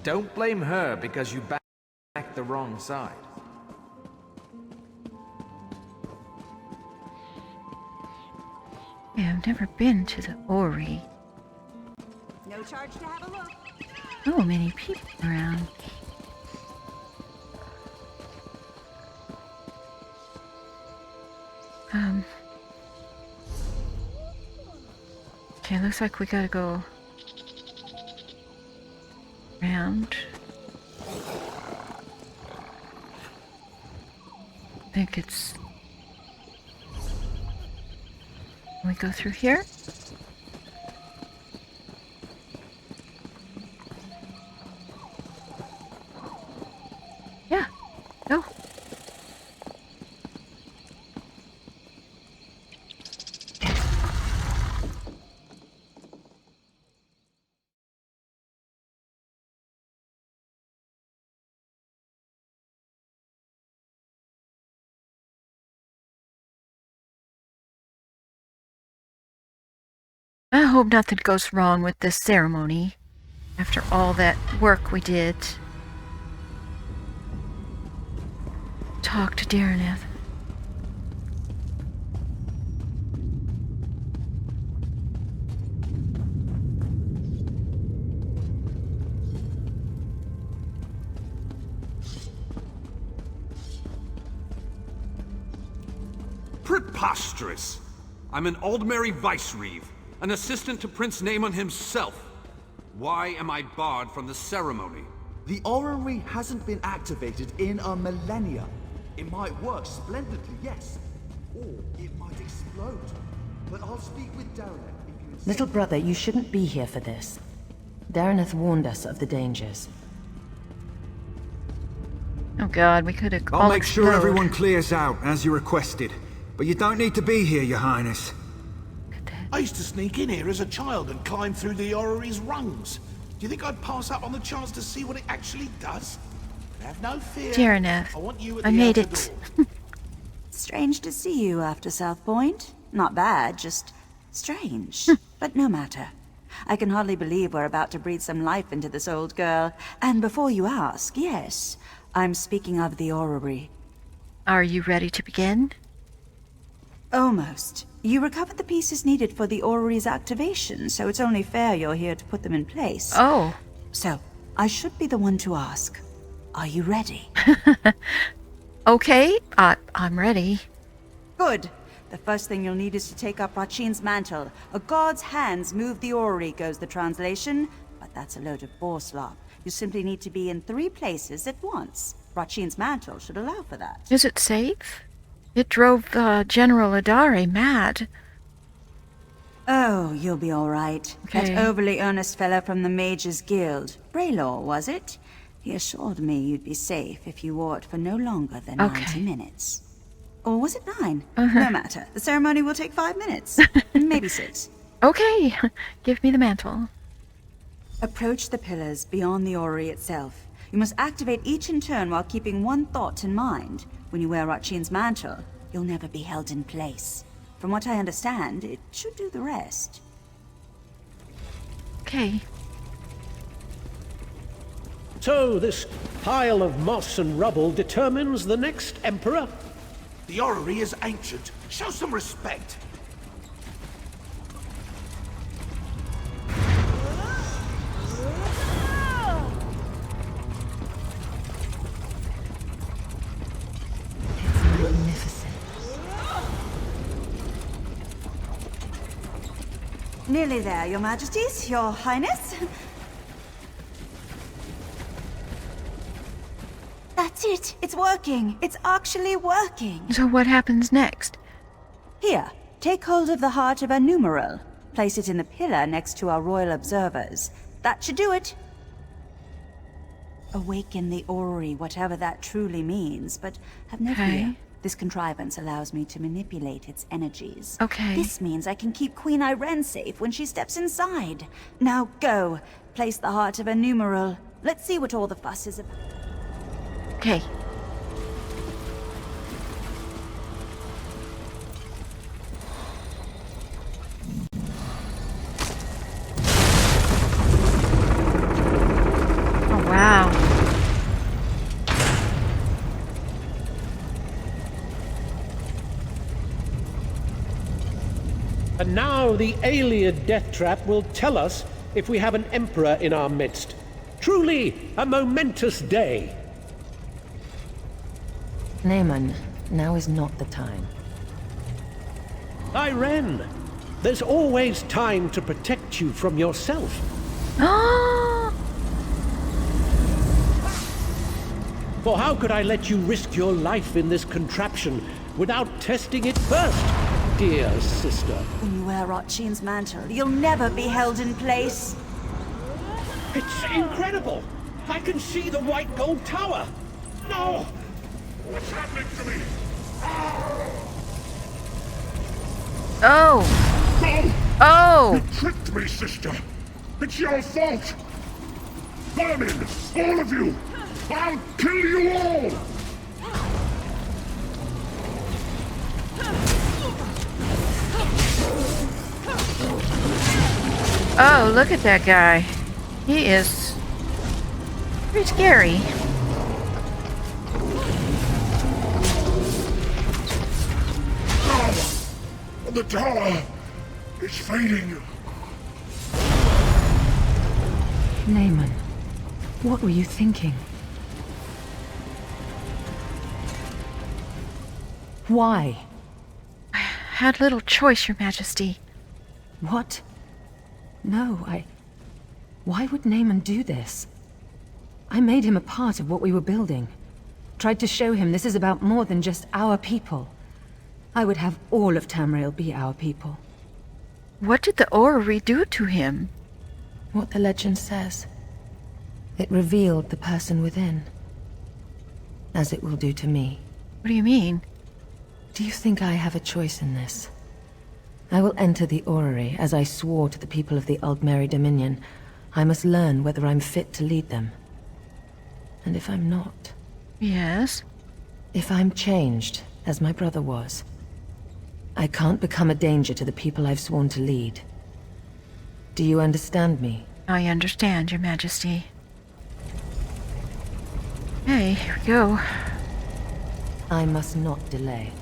Don't blame her because you backed the wrong side. Yeah, I've never been to the orrery. No charge to have a look. So many people around. Okay, looks like we gotta go around. I think it's... Can we go through here? Yeah, go. I hope nothing goes wrong with this ceremony after all that work we did. Talk to Dareneth. Preposterous! I'm an Aldmeri Vicereeve, an assistant to Prince Naemon himself. Why am I barred from the ceremony? The orrery hasn't been activated in a millennia. It might work splendidly, yes. Or it might explode. But I'll speak with Dareneth if you insist. Little brother, you shouldn't be here for this. Dareneth warned us of the dangers. Oh god, we could have I'll make sure everyone clears out, as you requested. But you don't need to be here, Your Highness. I used to sneak in here as a child and climb through the orrery's rungs. Do you think I'd pass up on the chance to see what it actually does? Have no fear. Dareneth, I want you at I the made outer it. door. Strange to see you after South Point. Not bad, just strange. But no matter. I can hardly believe we're about to breathe some life into this old girl. And before you ask, yes, I'm speaking of the orrery. Are you ready to begin? Almost. You recovered the pieces needed for the orrery's activation, so it's only fair you're here to put them in place. Oh. So, I should be the one to ask. Are you ready? Okay, I'm ready. Good. The first thing you'll need is to take up Rachin's mantle. A god's hands move the orrery, goes the translation. But that's a load of boar slop. You simply need to be in 3 places at once. Rachin's mantle should allow for that. Is it safe? It drove General Adare mad. Oh, you'll be all right. Okay. That overly earnest fellow from the Mages Guild. Braylor, was it? He assured me you'd be safe if you wore it for no longer than 90 minutes. Or was it 9? No matter. The ceremony will take 5 minutes. Maybe 6. Okay, give me the mantle. Approach the pillars beyond the orrery itself. You must activate each in turn while keeping one thought in mind. When you wear Rachin's mantle, you'll never be held in place. From what I understand, it should do the rest. Okay. So this pile of moss and rubble determines the next emperor? The orrery is ancient. Show some respect. Nearly there, Your Majesties, Your Highness. That's it. It's working. It's actually working. So what happens next? Here, take hold of the heart of a numeral. Place it in the pillar next to our royal observers. That should do it. Awaken the orrery, whatever that truly means, but have no fear. This contrivance allows me to manipulate its energies. Okay. This means I can keep Queen Irene safe when she steps inside. Now go. Place the heart of a numeral. Let's see what all the fuss is about. Okay. Oh, wow. And now the Ayleid death trap will tell us if we have an emperor in our midst. Truly a momentous day. Naemon, now is not the time. Irene, there's always time to protect you from yourself. For how could I let you risk your life in this contraption without testing it first, dear sister? When you wear Rachin's mantle, you'll never be held in place. It's incredible! I can see the white gold tower! No! What's happening to me? Oh! No! Oh! You tricked me, sister! It's your fault! Vermin! All of you! I'll kill you all! Oh, look at that guy. He is pretty scary. The tower is fading. Naaman, what were you thinking? Why? I had little choice, Your Majesty. What? No, Why would Naaman do this? I made him a part of what we were building. Tried to show him this is about more than just our people. I would have all of Tamriel be our people. What did the orrery do to him? What the legend says. It revealed the person within. As it will do to me. What do you mean? Do you think I have a choice in this? I will enter the orrery as I swore to the people of the Aldmeri Dominion. I must learn whether I'm fit to lead them. And if I'm not... Yes? If I'm changed, as my brother was, I can't become a danger to the people I've sworn to lead. Do you understand me? I understand, Your Majesty. Hey, here we go. I must not delay.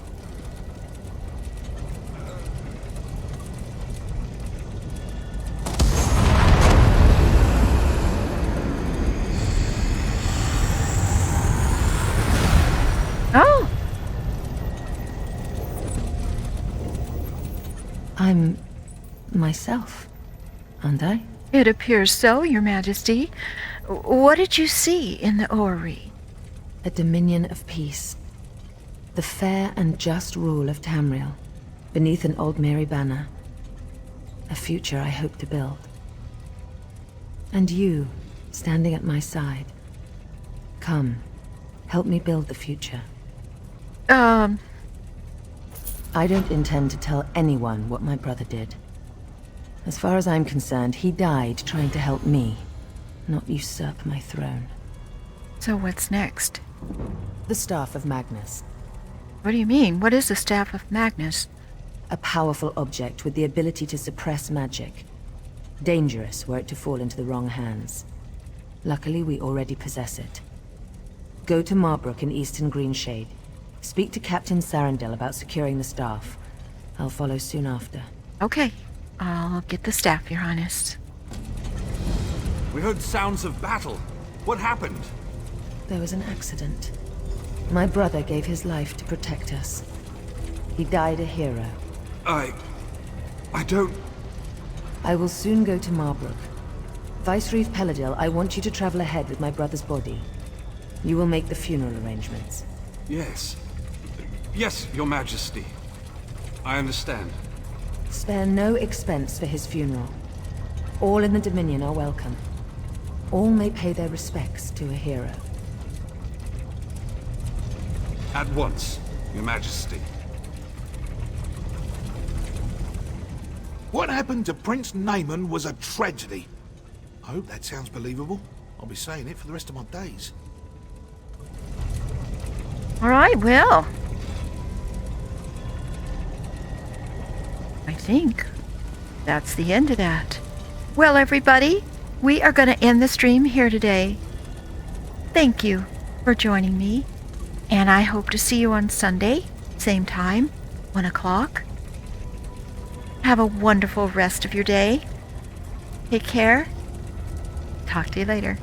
Oh! I'm... myself, aren't I? It appears so, Your Majesty. What did you see in the orrery? A dominion of peace. The fair and just rule of Tamriel, beneath an Aldmeri banner. A future I hope to build. And you, standing at my side. Come, help me build the future. I don't intend to tell anyone what my brother did. As far as I'm concerned, he died trying to help me, not usurp my throne. So what's next? The Staff of Magnus. What do you mean? What is the Staff of Magnus? A powerful object with the ability to suppress magic. Dangerous were it to fall into the wrong hands. Luckily, we already possess it. Go to Marbrook in Eastern Greenshade. Speak to Captain Sarandel about securing the staff. I'll follow soon after. Okay. I'll get the staff, Your Highness. We heard sounds of battle. What happened? There was an accident. My brother gave his life to protect us. He died a hero. I don't... I will soon go to Marbrook. Vice-Reeve Peladil, I want you to travel ahead with my brother's body. You will make the funeral arrangements. Yes. Yes, Your Majesty. I understand. Spare no expense for his funeral. All in the Dominion are welcome. All may pay their respects to a hero. At once, Your Majesty. What happened to Prince Naaman was a tragedy. I hope that sounds believable. I'll be saying it for the rest of my days. All right, well. I think that's the end of that. Well, everybody, we are going to end the stream here today. Thank you for joining me, and I hope to see you on Sunday, same time, 1 o'clock. Have a wonderful rest of your day. Take care. Talk to you later.